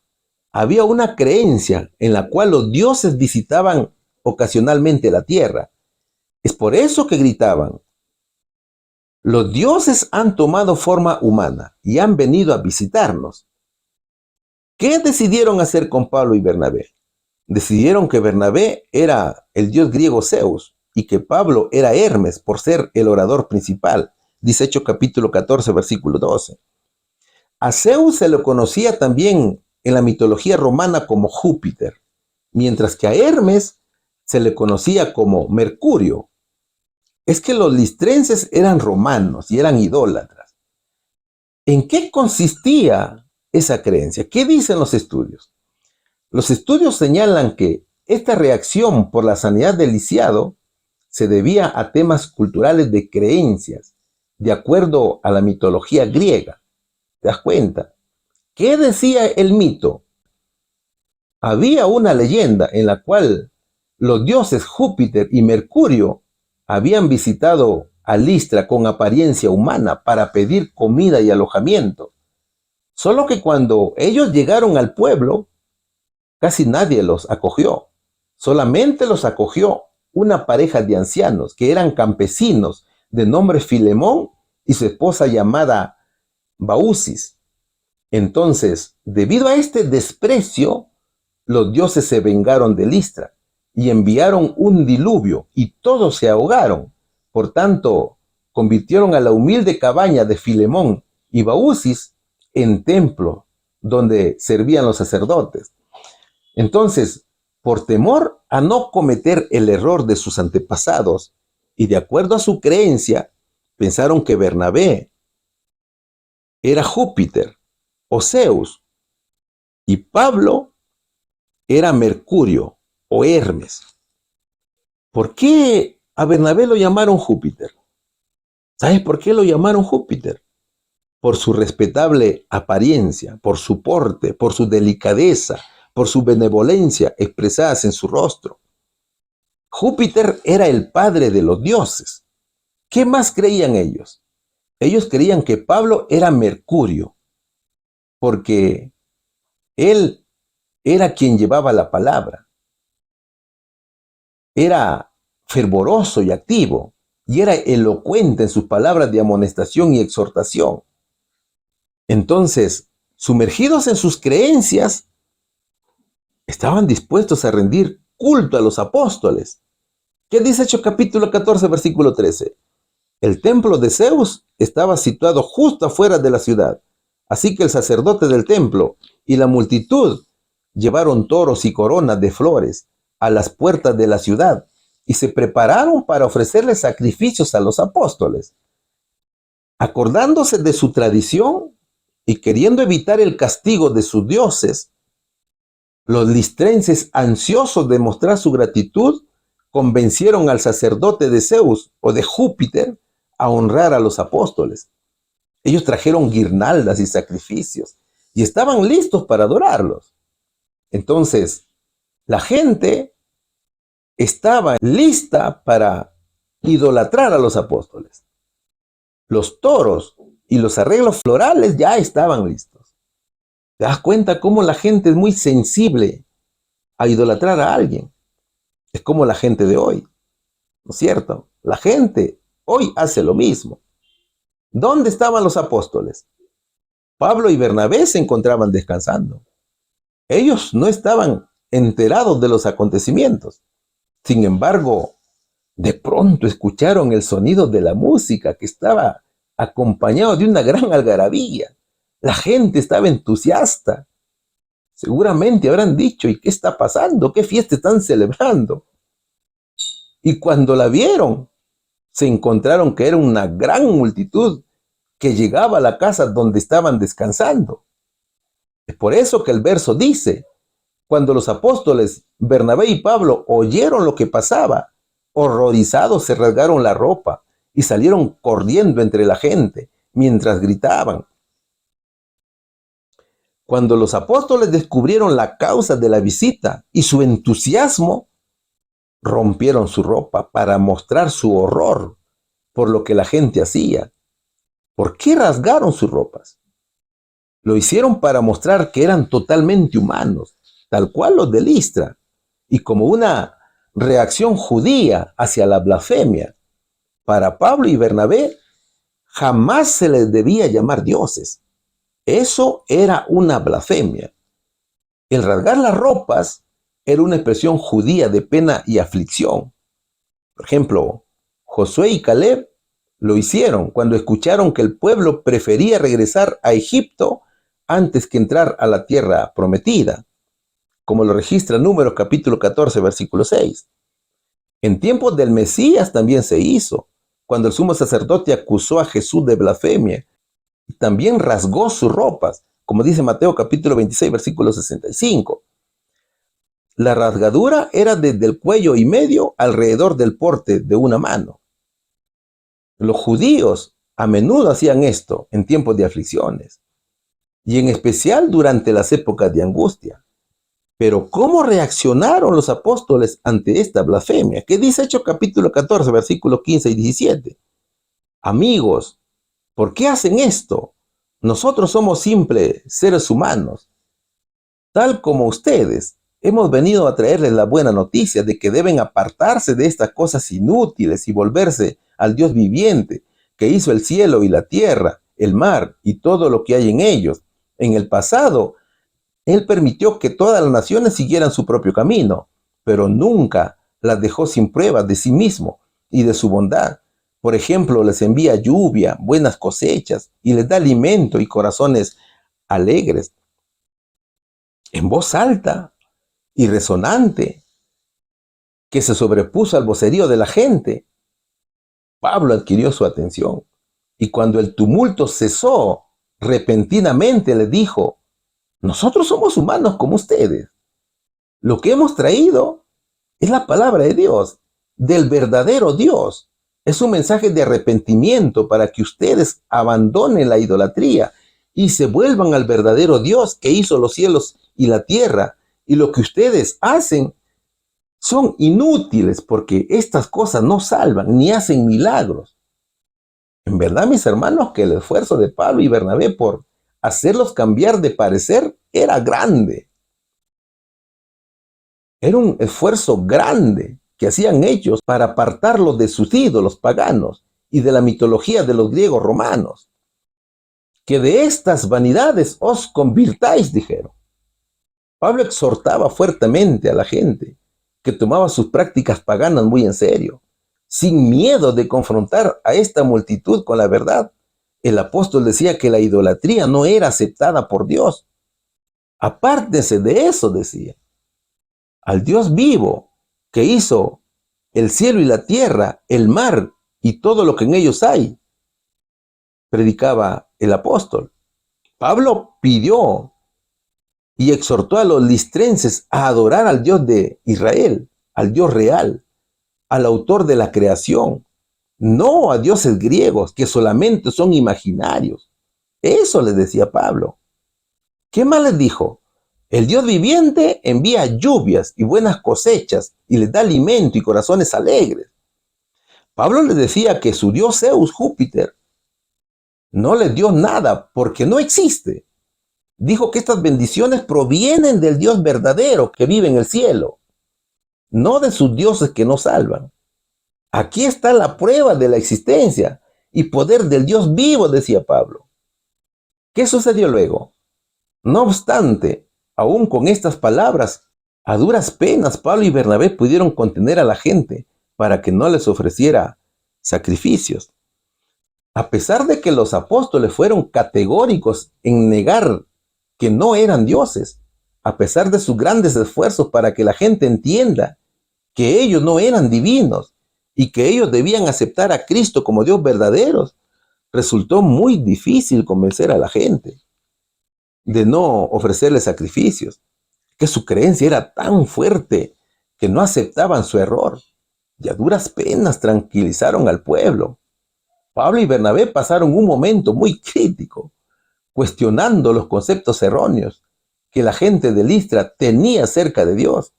había una creencia en la cual los dioses visitaban ocasionalmente la tierra. Es por eso que gritaban: los dioses han tomado forma humana y han venido a visitarnos. ¿Qué decidieron hacer con Pablo y Bernabé? Decidieron que Bernabé era el dios griego Zeus y que Pablo era Hermes por ser el orador principal. Dice Hechos capítulo 14, versículo 12. A Zeus se lo conocía también en la mitología romana como Júpiter, mientras que a Hermes se le conocía como Mercurio. Es que los listrenses eran romanos y eran idólatras. ¿En qué consistía esa creencia? ¿Qué dicen los estudios? Los estudios señalan que esta reacción por la sanidad del lisiado se debía a temas culturales de creencias, de acuerdo a la mitología griega. ¿Te das cuenta? ¿Qué decía el mito? Había una leyenda en la cual los dioses Júpiter y Mercurio habían visitado a Listra con apariencia humana para pedir comida y alojamiento. Solo que cuando ellos llegaron al pueblo, casi nadie los acogió. Solamente los acogió una pareja de ancianos que eran campesinos de nombre Filemón y su esposa llamada Baucis. Entonces, debido a este desprecio, los dioses se vengaron de Listra y enviaron un diluvio y todos se ahogaron. Por tanto, convirtieron a la humilde cabaña de Filemón y Baucis en templo donde servían los sacerdotes. Entonces, por temor a no cometer el error de sus antepasados y de acuerdo a su creencia, pensaron que Bernabé era Júpiter o Zeus y Pablo era Mercurio o Hermes. ¿Por qué a Bernabé lo llamaron Júpiter? ¿Sabes por qué lo llamaron Júpiter? Por su respetable apariencia, por su porte, por su delicadeza, por su benevolencia expresadas en su rostro. Júpiter era el padre de los dioses. ¿Qué más creían ellos? Ellos creían que Pablo era Mercurio, porque él era quien llevaba la palabra. Era fervoroso y activo, y era elocuente en sus palabras de amonestación y exhortación. Entonces, sumergidos en sus creencias, estaban dispuestos a rendir culto a los apóstoles. ¿Qué dice Hechos capítulo 14, versículo 13? El templo de Zeus estaba situado justo afuera de la ciudad, así que el sacerdote del templo y la multitud llevaron toros y coronas de flores a las puertas de la ciudad y se prepararon para ofrecerle sacrificios a los apóstoles. Acordándose de su tradición y queriendo evitar el castigo de sus dioses, Los listrenses, ansiosos de mostrar su gratitud, convencieron al sacerdote de Zeus o de Júpiter a honrar a los apóstoles. Ellos trajeron guirnaldas y sacrificios y estaban listos para adorarlos. Entonces, la gente estaba lista para idolatrar a los apóstoles. Los toros y los arreglos florales ya estaban listos. ¿Te das cuenta cómo la gente es muy sensible a idolatrar a alguien? Es como la gente de hoy, ¿no es cierto? La gente hoy hace lo mismo. ¿Dónde estaban los apóstoles? Pablo y Bernabé se encontraban descansando. Ellos no estaban enterados de los acontecimientos. Sin embargo, de pronto escucharon el sonido de la música que estaba acompañado de una gran algarabía. La gente estaba entusiasta. Seguramente habrán dicho, ¿y qué está pasando? ¿Qué fiesta están celebrando? Y cuando la vieron, se encontraron que era una gran multitud que llegaba a la casa donde estaban descansando. Es por eso que el verso dice, cuando los apóstoles Bernabé y Pablo oyeron lo que pasaba, horrorizados se rasgaron la ropa y salieron corriendo entre la gente mientras gritaban. Cuando los apóstoles descubrieron la causa de la visita y su entusiasmo, rompieron su ropa para mostrar su horror por lo que la gente hacía. ¿Por qué rasgaron sus ropas? Lo hicieron para mostrar que eran totalmente humanos, tal cual los de Listra, y como una reacción judía hacia la blasfemia. Para Pablo y Bernabé, jamás se les debía llamar dioses. Eso era una blasfemia. El rasgar las ropas era una expresión judía de pena y aflicción. Por ejemplo, Josué y Caleb lo hicieron cuando escucharon que el pueblo prefería regresar a Egipto antes que entrar a la tierra prometida, como lo registra Números capítulo 14, versículo 6. En tiempos del Mesías también se hizo, cuando el sumo sacerdote acusó a Jesús de blasfemia y también rasgó sus ropas, como dice Mateo capítulo 26, versículo 65. La rasgadura era desde el cuello y medio alrededor del porte de una mano. Los judíos a menudo hacían esto en tiempos de aflicciones, y en especial durante las épocas de angustia. Pero ¿cómo reaccionaron los apóstoles ante esta blasfemia? ¿Qué dice Hechos capítulo 14, versículos 15 y 17? Amigos, ¿por qué hacen esto? Nosotros somos simples seres humanos. Tal como ustedes, hemos venido a traerles la buena noticia de que deben apartarse de estas cosas inútiles y volverse al Dios viviente, que hizo el cielo y la tierra, el mar y todo lo que hay en ellos. En el pasado, Él permitió que todas las naciones siguieran su propio camino, pero nunca las dejó sin pruebas de sí mismo y de su bondad. Por ejemplo, les envía lluvia, buenas cosechas y les da alimento y corazones alegres. En voz alta y resonante, que se sobrepuso al vocerío de la gente, Pablo adquirió su atención. Y cuando el tumulto cesó, repentinamente le dijo, nosotros somos humanos como ustedes. Lo que hemos traído es la palabra de Dios, del verdadero Dios. Es un mensaje de arrepentimiento para que ustedes abandonen la idolatría y se vuelvan al verdadero Dios que hizo los cielos y la tierra. Y lo que ustedes hacen son inútiles porque estas cosas no salvan ni hacen milagros. En verdad, mis hermanos, que el esfuerzo de Pablo y Bernabé por hacerlos cambiar de parecer era grande. Era un esfuerzo grande que hacían ellos para apartarlos de sus ídolos paganos y de la mitología de los griegos romanos. Que de estas vanidades os convirtáis, dijeron. Pablo exhortaba fuertemente a la gente que tomaba sus prácticas paganas muy en serio, sin miedo de confrontar a esta multitud con la verdad. El apóstol decía que la idolatría no era aceptada por Dios. Apártense de eso, decía. Al Dios vivo que hizo el cielo y la tierra, el mar y todo lo que en ellos hay, predicaba el apóstol. Pablo pidió y exhortó a los listrenses a adorar al Dios de Israel, al Dios real, al autor de la creación, no a dioses griegos que solamente son imaginarios. Eso les decía Pablo. ¿Qué más les dijo? El Dios viviente envía lluvias y buenas cosechas y les da alimento y corazones alegres. Pablo les decía que su dios Zeus, Júpiter, no les dio nada porque no existe. Dijo que estas bendiciones provienen del Dios verdadero que vive en el cielo, no de sus dioses que no salvan. Aquí está la prueba de la existencia y poder del Dios vivo, decía Pablo. ¿Qué sucedió luego? No obstante, aún con estas palabras, a duras penas Pablo y Bernabé pudieron contener a la gente para que no les ofreciera sacrificios. A pesar de que los apóstoles fueron categóricos en negar que no eran dioses, a pesar de sus grandes esfuerzos para que la gente entienda que ellos no eran divinos y que ellos debían aceptar a Cristo como Dios verdaderos, resultó muy difícil convencer a la gente de no ofrecerle sacrificios, que su creencia era tan fuerte que no aceptaban su error y a duras penas tranquilizaron al pueblo. Pablo y Bernabé pasaron un momento muy crítico, cuestionando los conceptos erróneos que la gente de Listra tenía acerca de Dios.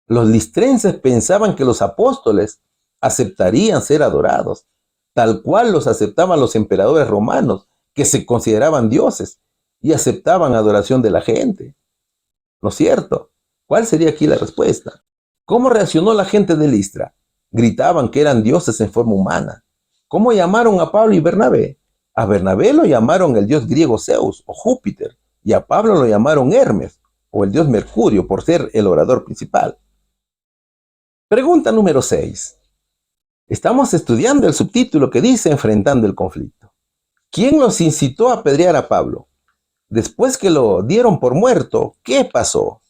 Los listrenses pensaban que los apóstoles aceptarían ser adorados, tal cual los aceptaban los emperadores romanos, que se consideraban dioses y aceptaban adoración de la gente. ¿No es cierto? ¿Cuál sería aquí la respuesta? ¿Cómo reaccionó la gente de Listra? Gritaban que eran dioses en forma humana. ¿Cómo llamaron a Pablo y Bernabé? A Bernabé lo llamaron el dios griego Zeus o Júpiter, y a Pablo lo llamaron Hermes o el dios Mercurio por ser el orador principal. Pregunta número 6. Estamos estudiando el subtítulo que dice Enfrentando el conflicto. ¿Quién los incitó a apedrear a Pablo? Después que lo dieron por muerto, ¿qué pasó?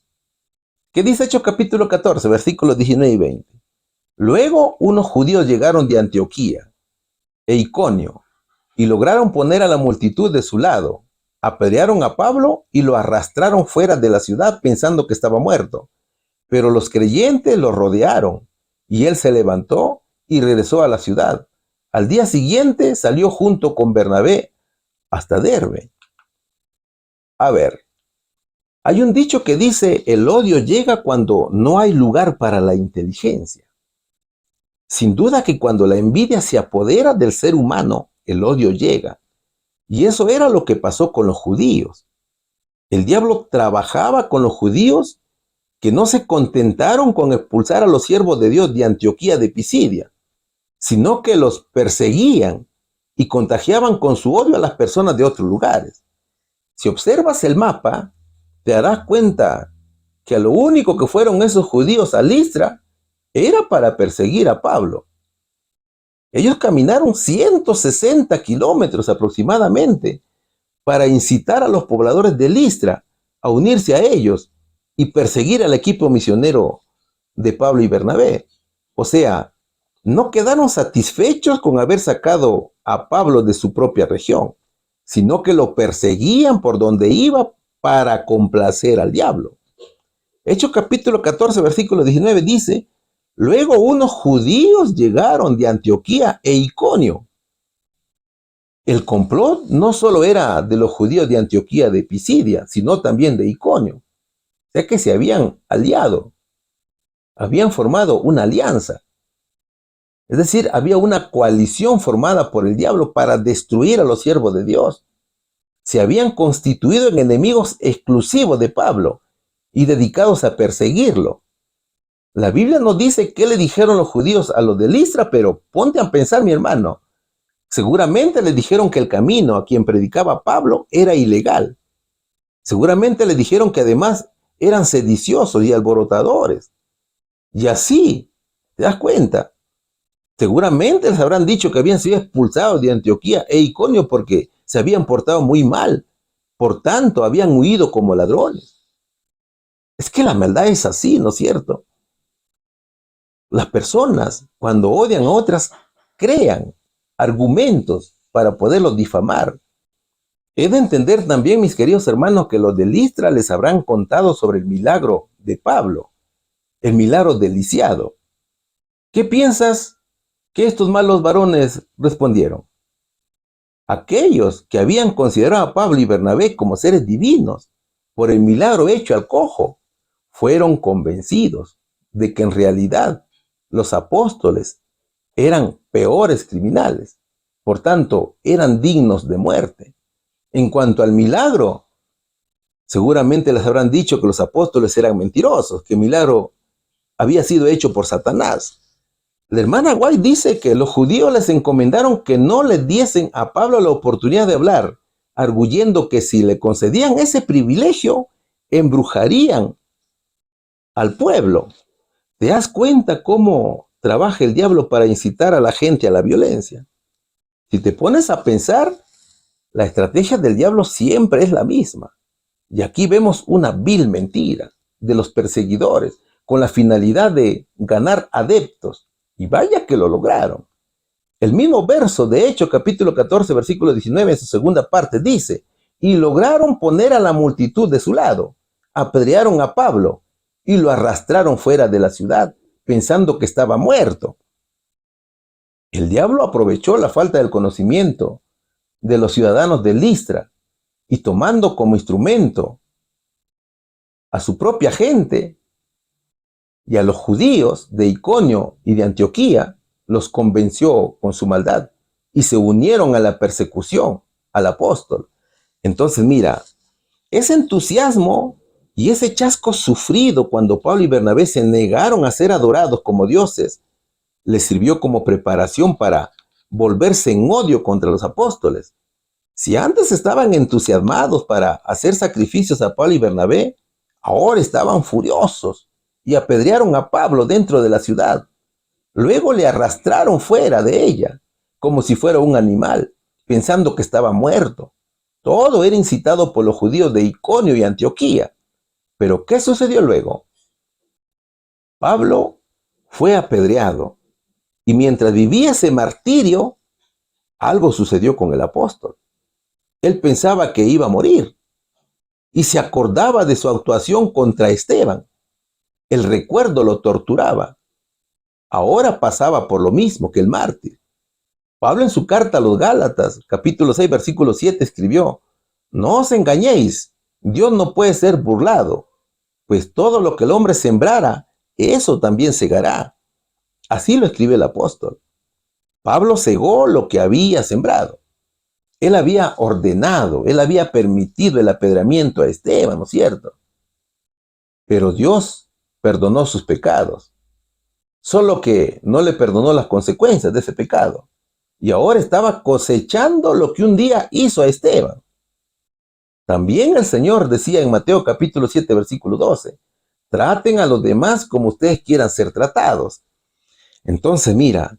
¿Qué dice Hechos capítulo 14, versículos 19 y 20? Luego unos judíos llegaron de Antioquía e Iconio y lograron poner a la multitud de su lado. Apedrearon a Pablo y lo arrastraron fuera de la ciudad pensando que estaba muerto. Pero los creyentes lo rodearon y él se levantó y regresó a la ciudad. Al día siguiente salió junto con Bernabé hasta Derbe. A ver, hay un dicho que dice, el odio llega cuando no hay lugar para la inteligencia. Sin duda que cuando la envidia se apodera del ser humano, el odio llega. Y eso era lo que pasó con los judíos. El diablo trabajaba con los judíos que no se contentaron con expulsar a los siervos de Dios de Antioquía de Pisidia, sino que los perseguían y contagiaban con su odio a las personas de otros lugares. Si observas el mapa, te darás cuenta que a lo único que fueron esos judíos a Listra era para perseguir a Pablo. Ellos caminaron 160 kilómetros aproximadamente para incitar a los pobladores de Listra a unirse a ellos y perseguir al equipo misionero de Pablo y Bernabé. O sea, no quedaron satisfechos con haber sacado a Pablo de su propia región, sino que lo perseguían por donde iba para complacer al diablo. Hechos capítulo 14, versículo 19 dice, luego unos judíos llegaron de Antioquía e Iconio. El complot no solo era de los judíos de Antioquía de Pisidia, sino también de Iconio. O sea que se habían aliado, habían formado una alianza. Es decir, había una coalición formada por el diablo para destruir a los siervos de Dios. Se habían constituido en enemigos exclusivos de Pablo y dedicados a perseguirlo. La Biblia nos dice qué le dijeron los judíos a los de Listra, pero ponte a pensar, mi hermano. Seguramente le dijeron que el camino a quien predicaba Pablo era ilegal. Seguramente le dijeron que además eran sediciosos y alborotadores. Y así, ¿te das cuenta? Seguramente les habrán dicho que habían sido expulsados de Antioquía e Iconio porque se habían portado muy mal. Por tanto, habían huido como ladrones. Es que la maldad es así, ¿no es cierto? Las personas, cuando odian a otras, crean argumentos para poderlos difamar. He de entender también, mis queridos hermanos, que los de Listra les habrán contado sobre el milagro de Pablo, el milagro del lisiado. ¿Qué piensas que estos malos varones respondieron? Aquellos que habían considerado a Pablo y Bernabé como seres divinos por el milagro hecho al cojo, fueron convencidos de que en realidad los apóstoles eran peores criminales, por tanto eran dignos de muerte. En cuanto al milagro, seguramente les habrán dicho que los apóstoles eran mentirosos, que el milagro había sido hecho por Satanás. La hermana White dice que los judíos les encomendaron que no le diesen a Pablo la oportunidad de hablar, arguyendo que si le concedían ese privilegio, embrujarían al pueblo. ¿Te das cuenta cómo trabaja el diablo para incitar a la gente a la violencia? Si te pones a pensar, la estrategia del diablo siempre es la misma. Y aquí vemos una vil mentira de los perseguidores con la finalidad de ganar adeptos. Y vaya que lo lograron. El mismo verso de Hechos capítulo 14, versículo 19, en su segunda parte, dice: y lograron poner a la multitud de su lado, apedrearon a Pablo y lo arrastraron fuera de la ciudad, pensando que estaba muerto. El diablo aprovechó la falta del conocimiento de los ciudadanos de Listra y tomando como instrumento a su propia gente y a los judíos de Iconio y de Antioquía, los convenció con su maldad y se unieron a la persecución al apóstol. Entonces mira, ese entusiasmo y ese chasco sufrido cuando Pablo y Bernabé se negaron a ser adorados como dioses, les sirvió como preparación para volverse en odio contra los apóstoles. Si antes estaban entusiasmados para hacer sacrificios a Pablo y Bernabé, ahora estaban furiosos y apedrearon a Pablo dentro de la ciudad. Luego le arrastraron fuera de ella, como si fuera un animal, pensando que estaba muerto. Todo era incitado por los judíos de Iconio y Antioquía. Pero ¿qué sucedió luego? Pablo fue apedreado y mientras vivía ese martirio, algo sucedió con el apóstol. Él pensaba que iba a morir y se acordaba de su actuación contra Esteban. El recuerdo lo torturaba. Ahora pasaba por lo mismo que el mártir. Pablo en su carta a los Gálatas, capítulo 6, versículo 7, escribió: no os engañéis, Dios no puede ser burlado, pues todo lo que el hombre sembrara, eso también segará. Así lo escribe el apóstol. Pablo segó lo que había sembrado. Él había ordenado, él había permitido el apedreamiento a Esteban, ¿no es cierto? Pero Dios perdonó sus pecados, solo que no le perdonó las consecuencias de ese pecado. Y ahora estaba cosechando lo que un día hizo a Esteban. También el Señor decía en Mateo capítulo 7, versículo 12, traten a los demás como ustedes quieran ser tratados. Entonces mira,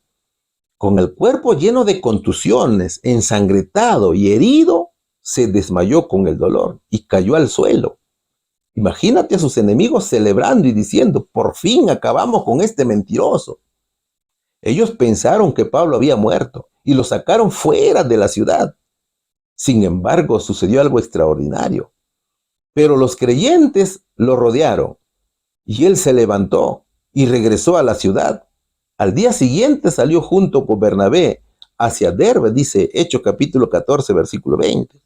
con el cuerpo lleno de contusiones, ensangretado y herido, se desmayó con el dolor y cayó al suelo. Imagínate a sus enemigos celebrando y diciendo: por fin acabamos con este mentiroso. Ellos pensaron que Pablo había muerto y lo sacaron fuera de la ciudad. Sin embargo, sucedió algo extraordinario. Pero los creyentes lo rodearon y él se levantó y regresó a la ciudad. Al día siguiente salió junto con Bernabé hacia Derbe, dice Hechos capítulo 14, versículo 20.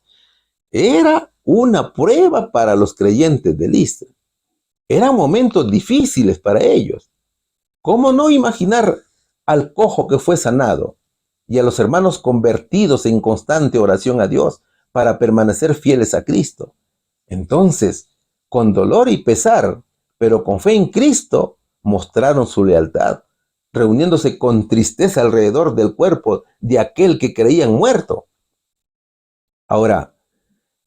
Era una prueba para los creyentes de Listra. Eran momentos difíciles para ellos. ¿Cómo no imaginar al cojo que fue sanado y a los hermanos convertidos en constante oración a Dios para permanecer fieles a Cristo? Entonces, con dolor y pesar, pero con fe en Cristo, mostraron su lealtad, reuniéndose con tristeza alrededor del cuerpo de aquel que creían muerto. Ahora,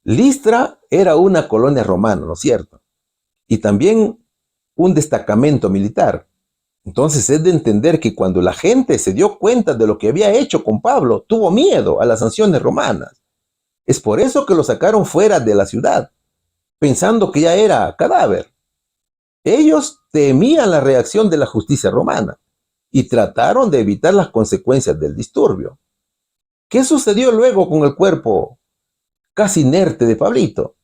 Listra era una colonia romana, ¿no es cierto? Y también un destacamento militar. Entonces es de entender que cuando la gente se dio cuenta de lo que había hecho con Pablo, tuvo miedo a las sanciones romanas. Es por eso que lo sacaron fuera de la ciudad, pensando que ya era cadáver. Ellos temían la reacción de la justicia romana y trataron de evitar las consecuencias del disturbio. ¿Qué sucedió luego con el cuerpo casi inerte de Pablito,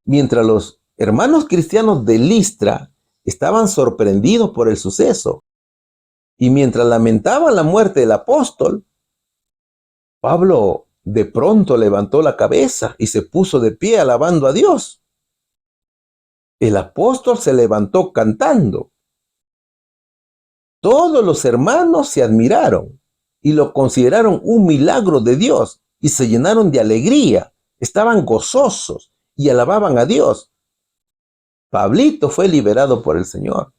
mientras los hermanos cristianos de Listra estaban sorprendidos por el suceso. Y mientras lamentaban la muerte del apóstol, Pablo de pronto levantó la cabeza y se puso de pie alabando a Dios. El apóstol se levantó cantando. Todos los hermanos se admiraron y lo consideraron un milagro de Dios y se llenaron de alegría. Estaban gozosos y alababan a Dios. Pablito fue liberado por el Señor.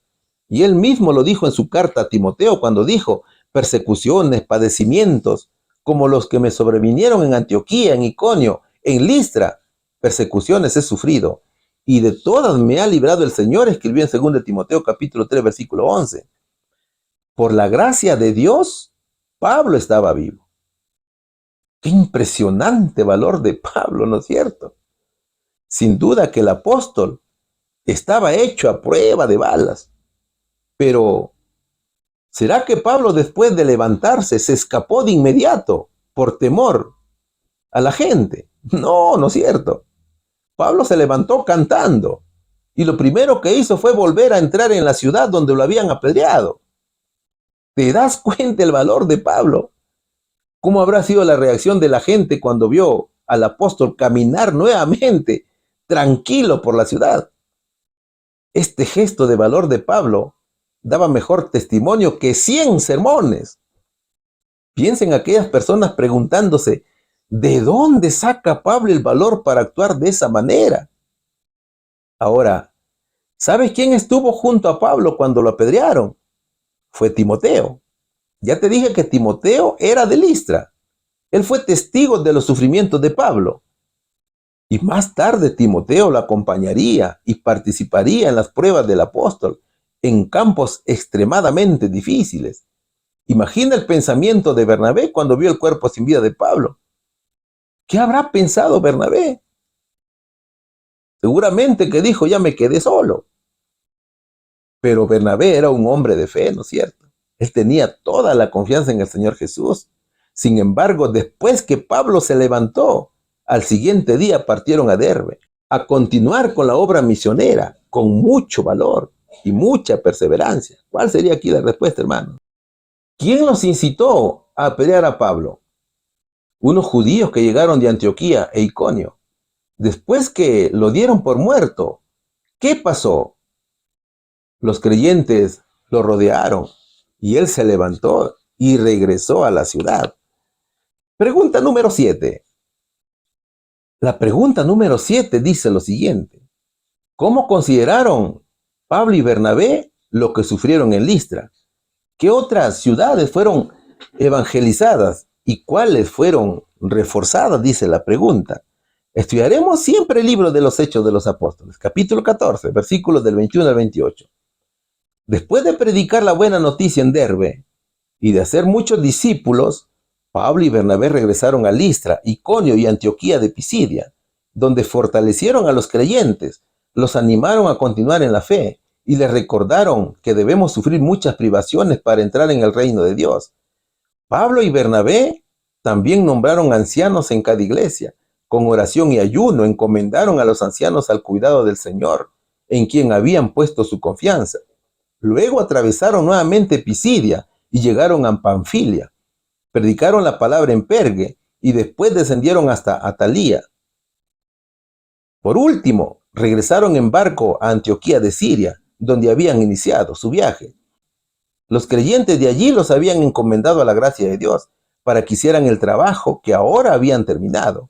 Y él mismo lo dijo en su carta a Timoteo cuando dijo: persecuciones, padecimientos, como los que me sobrevinieron en Antioquía, en Iconio, en Listra, persecuciones he sufrido, y de todas me ha librado el Señor, escribió en 2 Timoteo capítulo 3, versículo 11. Por la gracia de Dios, Pablo estaba vivo. Qué impresionante valor de Pablo, ¿no es cierto? Sin duda que el apóstol estaba hecho a prueba de balas. Pero, ¿será que Pablo después de levantarse se escapó de inmediato por temor a la gente? No, no es cierto. Pablo se levantó cantando y lo primero que hizo fue volver a entrar en la ciudad donde lo habían apedreado. ¿Te das cuenta el valor de Pablo? ¿Cómo habrá sido la reacción de la gente cuando vio al apóstol caminar nuevamente tranquilo por la ciudad? Este gesto de valor de Pablo daba mejor testimonio que 100 sermones. Piensen aquellas personas preguntándose: ¿de dónde saca Pablo el valor para actuar de esa manera? Ahora, ¿sabes quién estuvo junto a Pablo cuando lo apedrearon? Fue Timoteo. Ya te dije que Timoteo era de Listra. Él fue testigo de los sufrimientos de Pablo. Y más tarde Timoteo lo acompañaría y participaría en las pruebas del apóstol en campos extremadamente difíciles. Imagina el pensamiento de Bernabé cuando vio el cuerpo sin vida de Pablo. ¿Qué habrá pensado Bernabé? Seguramente que dijo: ya me quedé solo. Pero Bernabé era un hombre de fe, ¿no es cierto? Él tenía toda la confianza en el Señor Jesús. Sin embargo, después que Pablo se levantó, al siguiente día partieron a Derbe a continuar con la obra misionera con mucho valor y mucha perseverancia. ¿Cuál sería aquí la respuesta, hermano? ¿Quién los incitó a apedrear a Pablo? Unos judíos que llegaron de Antioquía e Iconio. Después que lo dieron por muerto, ¿qué pasó? Los creyentes lo rodearon y él se levantó y regresó a la ciudad. Pregunta número 7. La pregunta número 7 dice lo siguiente: ¿cómo consideraron Pablo y Bernabé lo que sufrieron en Listra? ¿Qué otras ciudades fueron evangelizadas y cuáles fueron reforzadas? Dice la pregunta. Estudiaremos siempre el libro de los Hechos de los Apóstoles, capítulo 14, versículos del 21 al 28. Después de predicar la buena noticia en Derbe y de hacer muchos discípulos, Pablo y Bernabé regresaron a Listra, Iconio y Antioquía de Pisidia, donde fortalecieron a los creyentes, los animaron a continuar en la fe y les recordaron que debemos sufrir muchas privaciones para entrar en el reino de Dios. Pablo y Bernabé también nombraron ancianos en cada iglesia. Con oración y ayuno encomendaron a los ancianos al cuidado del Señor, en quien habían puesto su confianza. Luego atravesaron nuevamente Pisidia y llegaron a Panfilia. Predicaron la palabra en Pergue y después descendieron hasta Atalía. Por último, regresaron en barco a Antioquía de Siria, donde habían iniciado su viaje. Los creyentes de allí los habían encomendado a la gracia de Dios para que hicieran el trabajo que ahora habían terminado.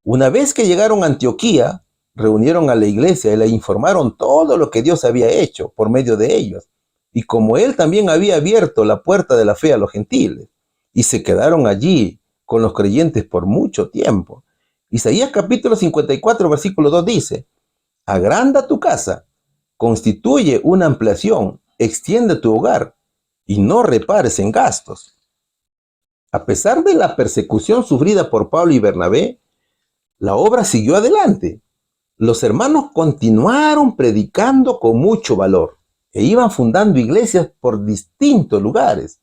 Una vez que llegaron a Antioquía, reunieron a la iglesia y le informaron todo lo que Dios había hecho por medio de ellos, y como él también había abierto la puerta de la fe a los gentiles, y se quedaron allí con los creyentes por mucho tiempo. Isaías capítulo 54, versículo 2 dice: agranda tu casa, constituye una ampliación, extiende tu hogar y no repares en gastos. A pesar de la persecución sufrida por Pablo y Bernabé, la obra siguió adelante. Los hermanos continuaron predicando con mucho valor e iban fundando iglesias por distintos lugares.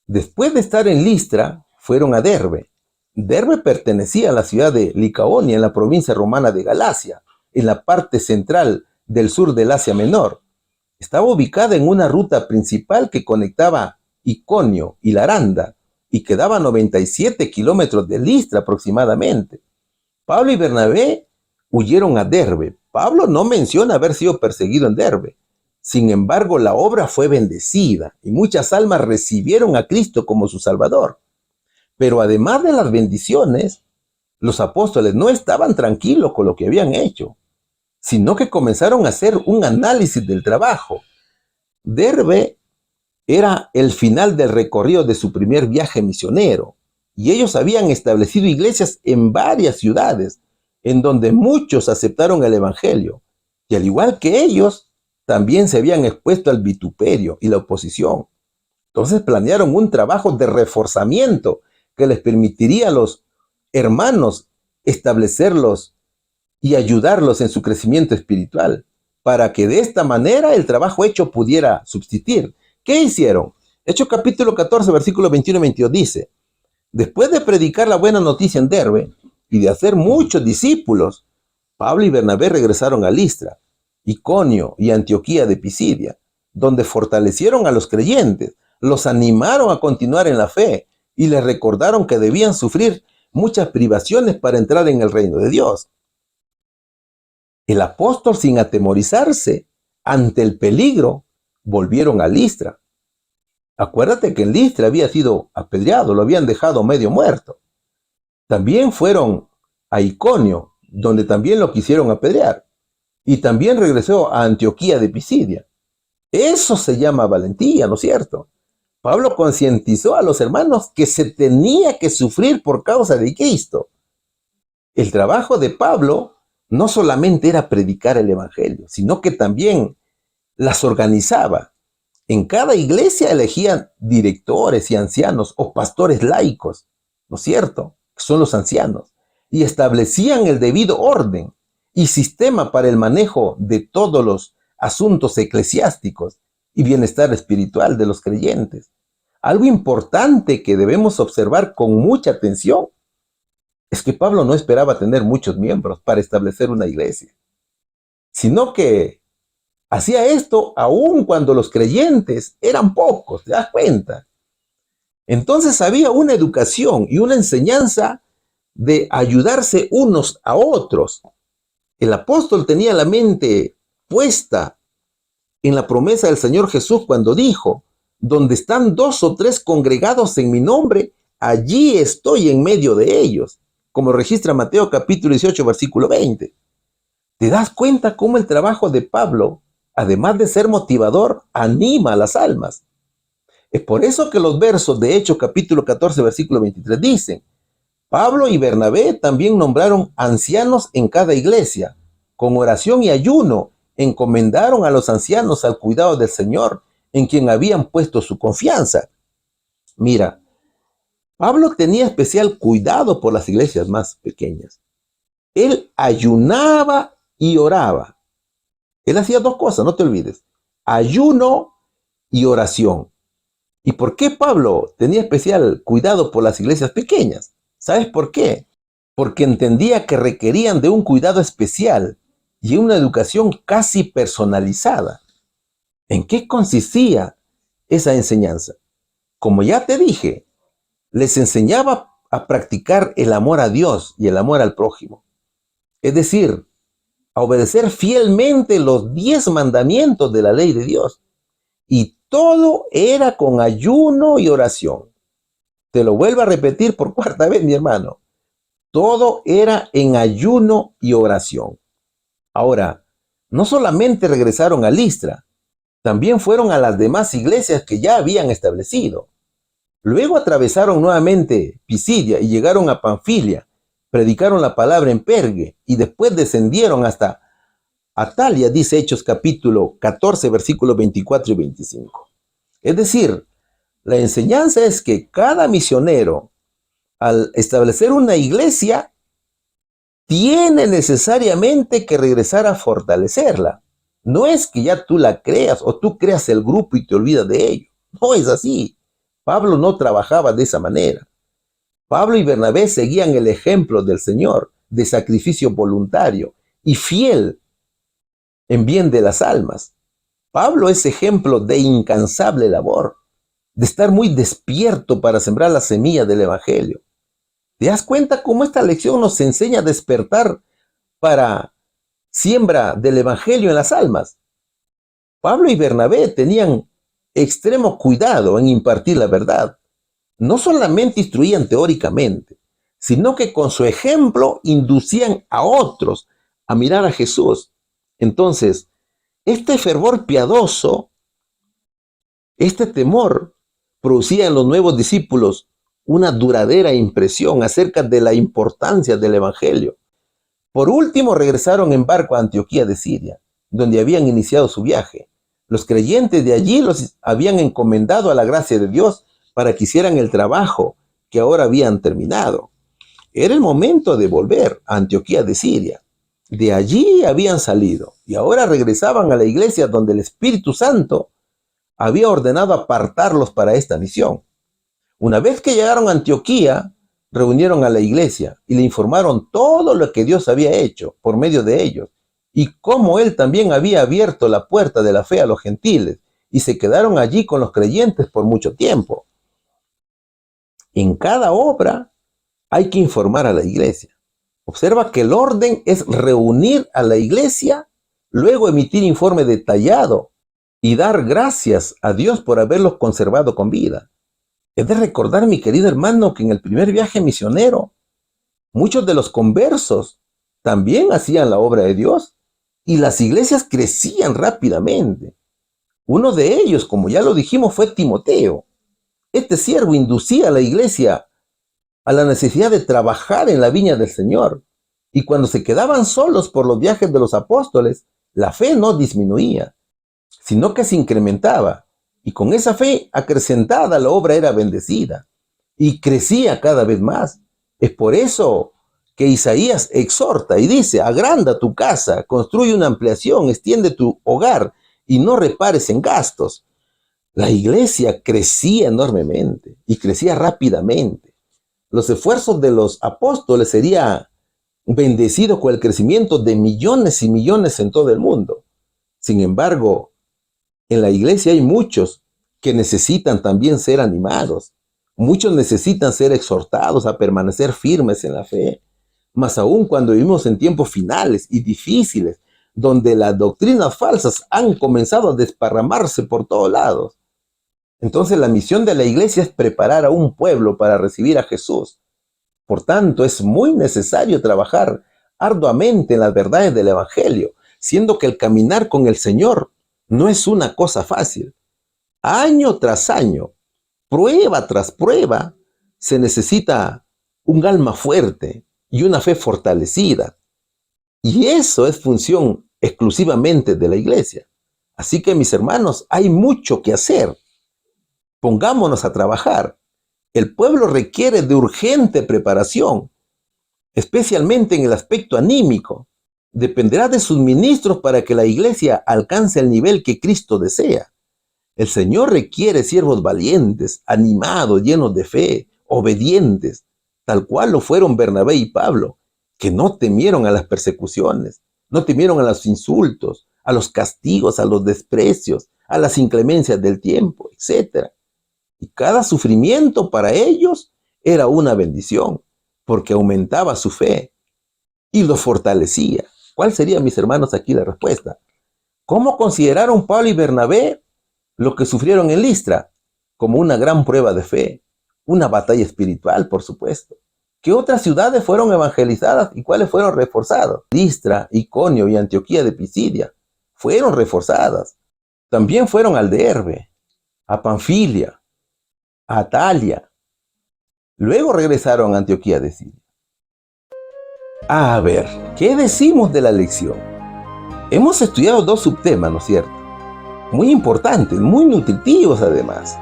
Después de estar en Listra, fueron a Derbe. Derbe pertenecía a la ciudad de Licaonia, en la provincia romana de Galacia, en la parte central del sur del Asia Menor. Estaba ubicada en una ruta principal que conectaba Iconio y Laranda y quedaba a 97 kilómetros de Listra aproximadamente. Pablo y Bernabé huyeron a Derbe. Pablo no menciona haber sido perseguido en Derbe. Sin embargo, la obra fue bendecida y muchas almas recibieron a Cristo como su Salvador. Pero además de las bendiciones, los apóstoles no estaban tranquilos con lo que habían hecho, sino que comenzaron a hacer un análisis del trabajo. Derbe era el final del recorrido de su primer viaje misionero, y ellos habían establecido iglesias en varias ciudades, en donde muchos aceptaron el evangelio, y al igual que ellos, también se habían expuesto al vituperio y la oposición. Entonces planearon un trabajo de reforzamiento que les permitiría a los hermanos establecerlos y ayudarlos en su crecimiento espiritual, para que de esta manera el trabajo hecho pudiera subsistir. ¿Qué hicieron? Hechos capítulo 14, versículos 21 y 22 dice: después de predicar la buena noticia en Derbe y de hacer muchos discípulos, Pablo y Bernabé regresaron a Listra, Iconio y Antioquía de Pisidia, donde fortalecieron a los creyentes, los animaron a continuar en la fe y les recordaron que debían sufrir muchas privaciones para entrar en el reino de Dios. El apóstol, sin atemorizarse ante el peligro, volvieron a Listra. Acuérdate que en Listra había sido apedreado, lo habían dejado medio muerto. También fueron a Iconio, donde también lo quisieron apedrear. Y también regresó a Antioquía de Pisidia. Eso se llama valentía, ¿no es cierto? Pablo concientizó a los hermanos que se tenía que sufrir por causa de Cristo. El trabajo de Pablo no solamente era predicar el evangelio, sino que también las organizaba. En cada iglesia elegían directores y ancianos o pastores laicos, ¿no es cierto? Que son los ancianos, y establecían el debido orden y sistema para el manejo de todos los asuntos eclesiásticos y bienestar espiritual de los creyentes. Algo importante que debemos observar con mucha atención es que Pablo no esperaba tener muchos miembros para establecer una iglesia, sino que hacía esto aún cuando los creyentes eran pocos, ¿te das cuenta? Entonces había una educación y una enseñanza de ayudarse unos a otros. El apóstol tenía la mente puesta en la promesa del Señor Jesús cuando dijo: donde están 2 o 3 congregados en mi nombre, allí estoy en medio de ellos, como registra Mateo capítulo 18, versículo 20. ¿Te das cuenta cómo el trabajo de Pablo, además de ser motivador, anima a las almas? Es por eso que los versos de Hechos capítulo 14, versículo 23 dicen: Pablo y Bernabé también nombraron ancianos en cada iglesia. Con oración y ayuno encomendaron a los ancianos al cuidado del Señor, en quien habían puesto su confianza. Mira, Pablo tenía especial cuidado por las iglesias más pequeñas. Él ayunaba y oraba. Él hacía 2 cosas, no te olvides: ayuno y oración. ¿Y por qué Pablo tenía especial cuidado por las iglesias pequeñas? ¿Sabes por qué? Porque entendía que requerían de un cuidado especial y una educación casi personalizada. ¿En qué consistía esa enseñanza? Como ya te dije, les enseñaba a practicar el amor a Dios y el amor al prójimo. Es decir, a obedecer fielmente los 10 mandamientos de la ley de Dios. Y todo era con ayuno y oración. Te lo vuelvo a repetir por 4ª vez, mi hermano. Todo era en ayuno y oración. Ahora, no solamente regresaron a Listra, también fueron a las demás iglesias que ya habían establecido. Luego atravesaron nuevamente Pisidia y llegaron a Panfilia, predicaron la palabra en Pergue y después descendieron hasta Atalia, dice Hechos capítulo 14, versículos 24 y 25. Es decir, la enseñanza es que cada misionero, al establecer una iglesia, tiene necesariamente que regresar a fortalecerla. No es que ya tú la creas o tú creas el grupo y te olvidas de ello. No es así. Pablo no trabajaba de esa manera. Pablo y Bernabé seguían el ejemplo del Señor de sacrificio voluntario y fiel en bien de las almas. Pablo es ejemplo de incansable labor, de estar muy despierto para sembrar la semilla del Evangelio. ¿Te das cuenta cómo esta lección nos enseña a despertar para siembra del Evangelio en las almas? Pablo y Bernabé tenían extremo cuidado en impartir la verdad. No solamente instruían teóricamente, sino que con su ejemplo inducían a otros a mirar a Jesús. Entonces, este fervor piadoso, este temor, producía en los nuevos discípulos una duradera impresión acerca de la importancia del Evangelio. Por último, regresaron en barco a Antioquía de Siria, donde habían iniciado su viaje. Los creyentes de allí los habían encomendado a la gracia de Dios para que hicieran el trabajo que ahora habían terminado. Era el momento de volver a Antioquía de Siria. De allí habían salido y ahora regresaban a la iglesia donde el Espíritu Santo había ordenado apartarlos para esta misión. Una vez que llegaron a Antioquía, reunieron a la iglesia y le informaron todo lo que Dios había hecho por medio de ellos y cómo Él también había abierto la puerta de la fe a los gentiles, y se quedaron allí con los creyentes por mucho tiempo. En cada obra hay que informar a la iglesia. Observa que el orden es reunir a la iglesia, luego emitir informe detallado y dar gracias a Dios por haberlos conservado con vida. Es de recordar, mi querido hermano, que en el primer viaje misionero, muchos de los conversos también hacían la obra de Dios y las iglesias crecían rápidamente. Uno de ellos, como ya lo dijimos, fue Timoteo. Este siervo inducía a la iglesia a la necesidad de trabajar en la viña del Señor. Y cuando se quedaban solos por los viajes de los apóstoles, la fe no disminuía, sino que se incrementaba. Y con esa fe acrecentada, la obra era bendecida y crecía cada vez más. Es por eso que Isaías exhorta y dice: agranda tu casa, construye una ampliación, extiende tu hogar y no repares en gastos. La iglesia crecía enormemente y crecía rápidamente. Los esfuerzos de los apóstoles serían bendecidos con el crecimiento de millones y millones en todo el mundo. Sin embargo, en la iglesia hay muchos que necesitan también ser animados. Muchos necesitan ser exhortados a permanecer firmes en la fe. Más aún cuando vivimos en tiempos finales y difíciles, donde las doctrinas falsas han comenzado a desparramarse por todos lados. Entonces la misión de la iglesia es preparar a un pueblo para recibir a Jesús. Por tanto, es muy necesario trabajar arduamente en las verdades del Evangelio, siendo que el caminar con el Señor no es una cosa fácil. Año tras año, prueba tras prueba, se necesita un alma fuerte y una fe fortalecida. Y eso es función exclusivamente de la iglesia. Así que, mis hermanos, hay mucho que hacer. Pongámonos a trabajar. El pueblo requiere de urgente preparación, especialmente en el aspecto anímico. Dependerá de sus ministros para que la iglesia alcance el nivel que Cristo desea. El Señor requiere siervos valientes, animados, llenos de fe, obedientes, tal cual lo fueron Bernabé y Pablo, que no temieron a las persecuciones, no temieron a los insultos, a los castigos, a los desprecios, a las inclemencias del tiempo, etc. Y cada sufrimiento para ellos era una bendición, porque aumentaba su fe y los fortalecía. ¿Cuál sería, mis hermanos, aquí la respuesta? ¿Cómo consideraron Pablo y Bernabé lo que sufrieron en Listra? Como una gran prueba de fe, una batalla espiritual, por supuesto. ¿Qué otras ciudades fueron evangelizadas y cuáles fueron reforzadas? Listra, Iconio y Antioquía de Pisidia fueron reforzadas. También fueron al Derbe, a Panfilia, a Atalia. Luego regresaron a Antioquía de Siria. A ver, ¿qué decimos de la lección? Hemos estudiado dos subtemas, ¿no es cierto? Muy importantes, muy nutritivos además.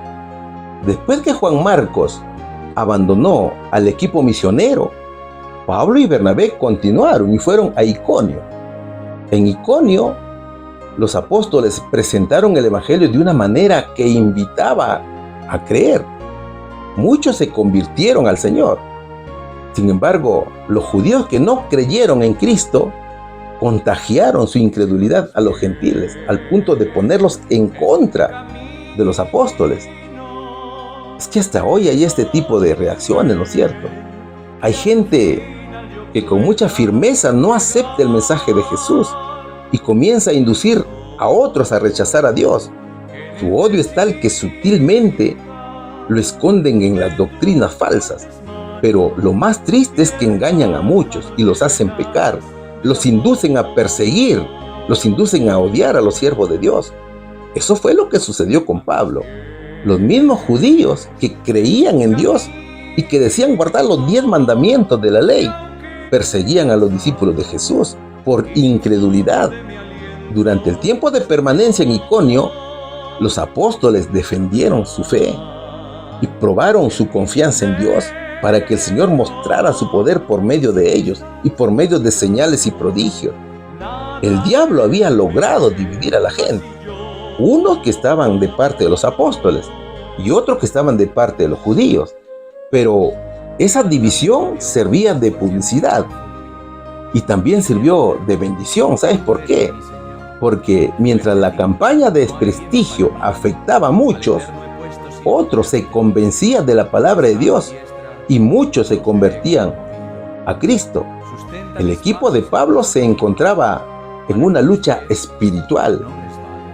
Después que Juan Marcos abandonó al equipo misionero, Pablo y Bernabé continuaron y fueron a Iconio. En Iconio, los apóstoles presentaron el evangelio de una manera que invitaba a creer. Muchos se convirtieron al Señor. Sin embargo, los judíos que no creyeron en Cristo contagiaron su incredulidad a los gentiles al punto de ponerlos en contra de los apóstoles. Es que hasta hoy hay este tipo de reacciones, ¿no es cierto? Hay gente que con mucha firmeza no acepta el mensaje de Jesús y comienza a inducir a otros a rechazar a Dios. Su odio es tal que sutilmente lo esconden en las doctrinas falsas. Pero lo más triste es que engañan a muchos y los hacen pecar, los inducen a perseguir, los inducen a odiar a los siervos de Dios. Eso fue lo que sucedió con Pablo. Los mismos judíos que creían en Dios y que decían guardar los 10 mandamientos de la ley, perseguían a los discípulos de Jesús por incredulidad. Durante el tiempo de permanencia en Iconio, los apóstoles defendieron su fe y probaron su confianza en Dios para que el Señor mostrara su poder por medio de ellos y por medio de señales y prodigios. El diablo había logrado dividir a la gente, unos que estaban de parte de los apóstoles y otros que estaban de parte de los judíos, pero esa división servía de publicidad y también sirvió de bendición. ¿Sabes por qué? Porque mientras la campaña de desprestigio afectaba a muchos, otros se convencían de la palabra de Dios y muchos se convertían a Cristo. El equipo de Pablo se encontraba en una lucha espiritual.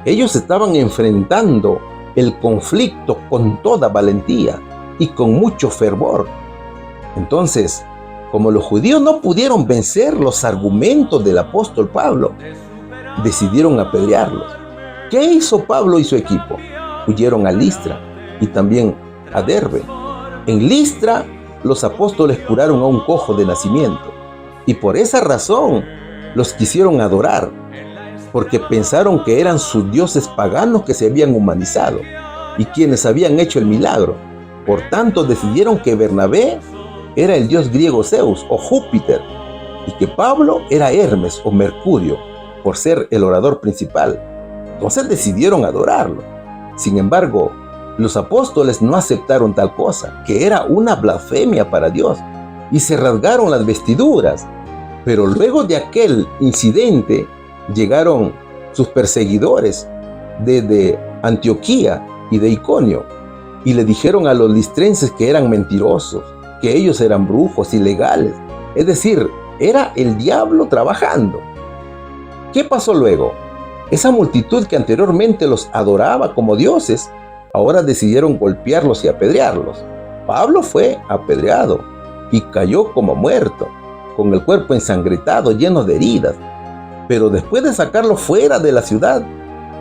Ellos estaban enfrentando el conflicto con toda valentía y con mucho fervor. Entonces, como los judíos no pudieron vencer los argumentos del apóstol Pablo, decidieron apedrearlos. ¿Qué hizo Pablo y su equipo? Huyeron a Listra y también a Derbe. En Listra, los apóstoles curaron a un cojo de nacimiento y por esa razón los quisieron adorar, porque pensaron que eran sus dioses paganos que se habían humanizado y quienes habían hecho el milagro. Por tanto, decidieron que Bernabé era el dios griego Zeus o Júpiter y que Pablo era Hermes o Mercurio por ser el orador principal. Entonces decidieron adorarlo. Sin embargo, los apóstoles no aceptaron tal cosa, que era una blasfemia para Dios, y se rasgaron las vestiduras. Pero luego de aquel incidente, llegaron sus perseguidores desde Antioquía y de Iconio, y le dijeron a los listrenses que eran mentirosos, que ellos eran brujos ilegales. Es decir, era el diablo trabajando. ¿Qué pasó luego? Esa multitud que anteriormente los adoraba como dioses, ahora decidieron golpearlos y apedrearlos. Pablo fue apedreado y cayó como muerto, con el cuerpo ensangrentado, lleno de heridas. Pero después de sacarlo fuera de la ciudad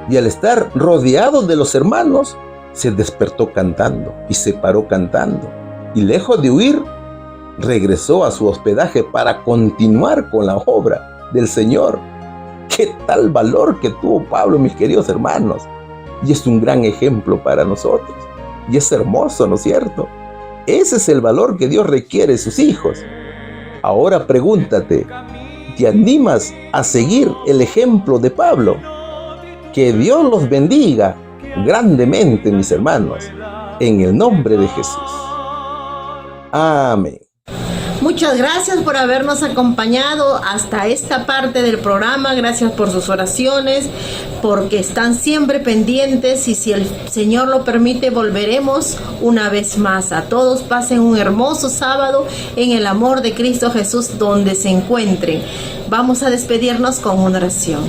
y al estar rodeado de los hermanos, se despertó cantando y se paró cantando. Y lejos de huir, regresó a su hospedaje para continuar con la obra del Señor. ¡Qué tal valor que tuvo Pablo, mis queridos hermanos! Y es un gran ejemplo para nosotros. Y es hermoso, ¿no es cierto? Ese es el valor que Dios requiere de sus hijos. Ahora pregúntate, ¿te animas a seguir el ejemplo de Pablo? Que Dios los bendiga grandemente, mis hermanos, en el nombre de Jesús. Amén. Muchas gracias por habernos acompañado hasta esta parte del programa. Gracias por sus oraciones, porque están siempre pendientes y si el Señor lo permite volveremos una vez más. A todos pasen un hermoso sábado en el amor de Cristo Jesús donde se encuentren. Vamos a despedirnos con una oración.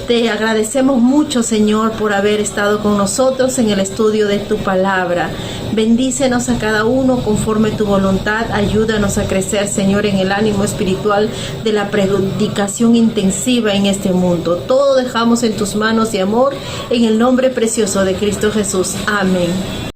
Te agradecemos mucho, Señor, por haber estado con nosotros en el estudio de tu palabra. Bendícenos a cada uno conforme tu voluntad. Ayúdanos a crecer, Señor, en el ánimo espiritual de la predicación intensiva en este mundo. Todo dejamos en tus manos de amor, en el nombre precioso de Cristo Jesús. Amén.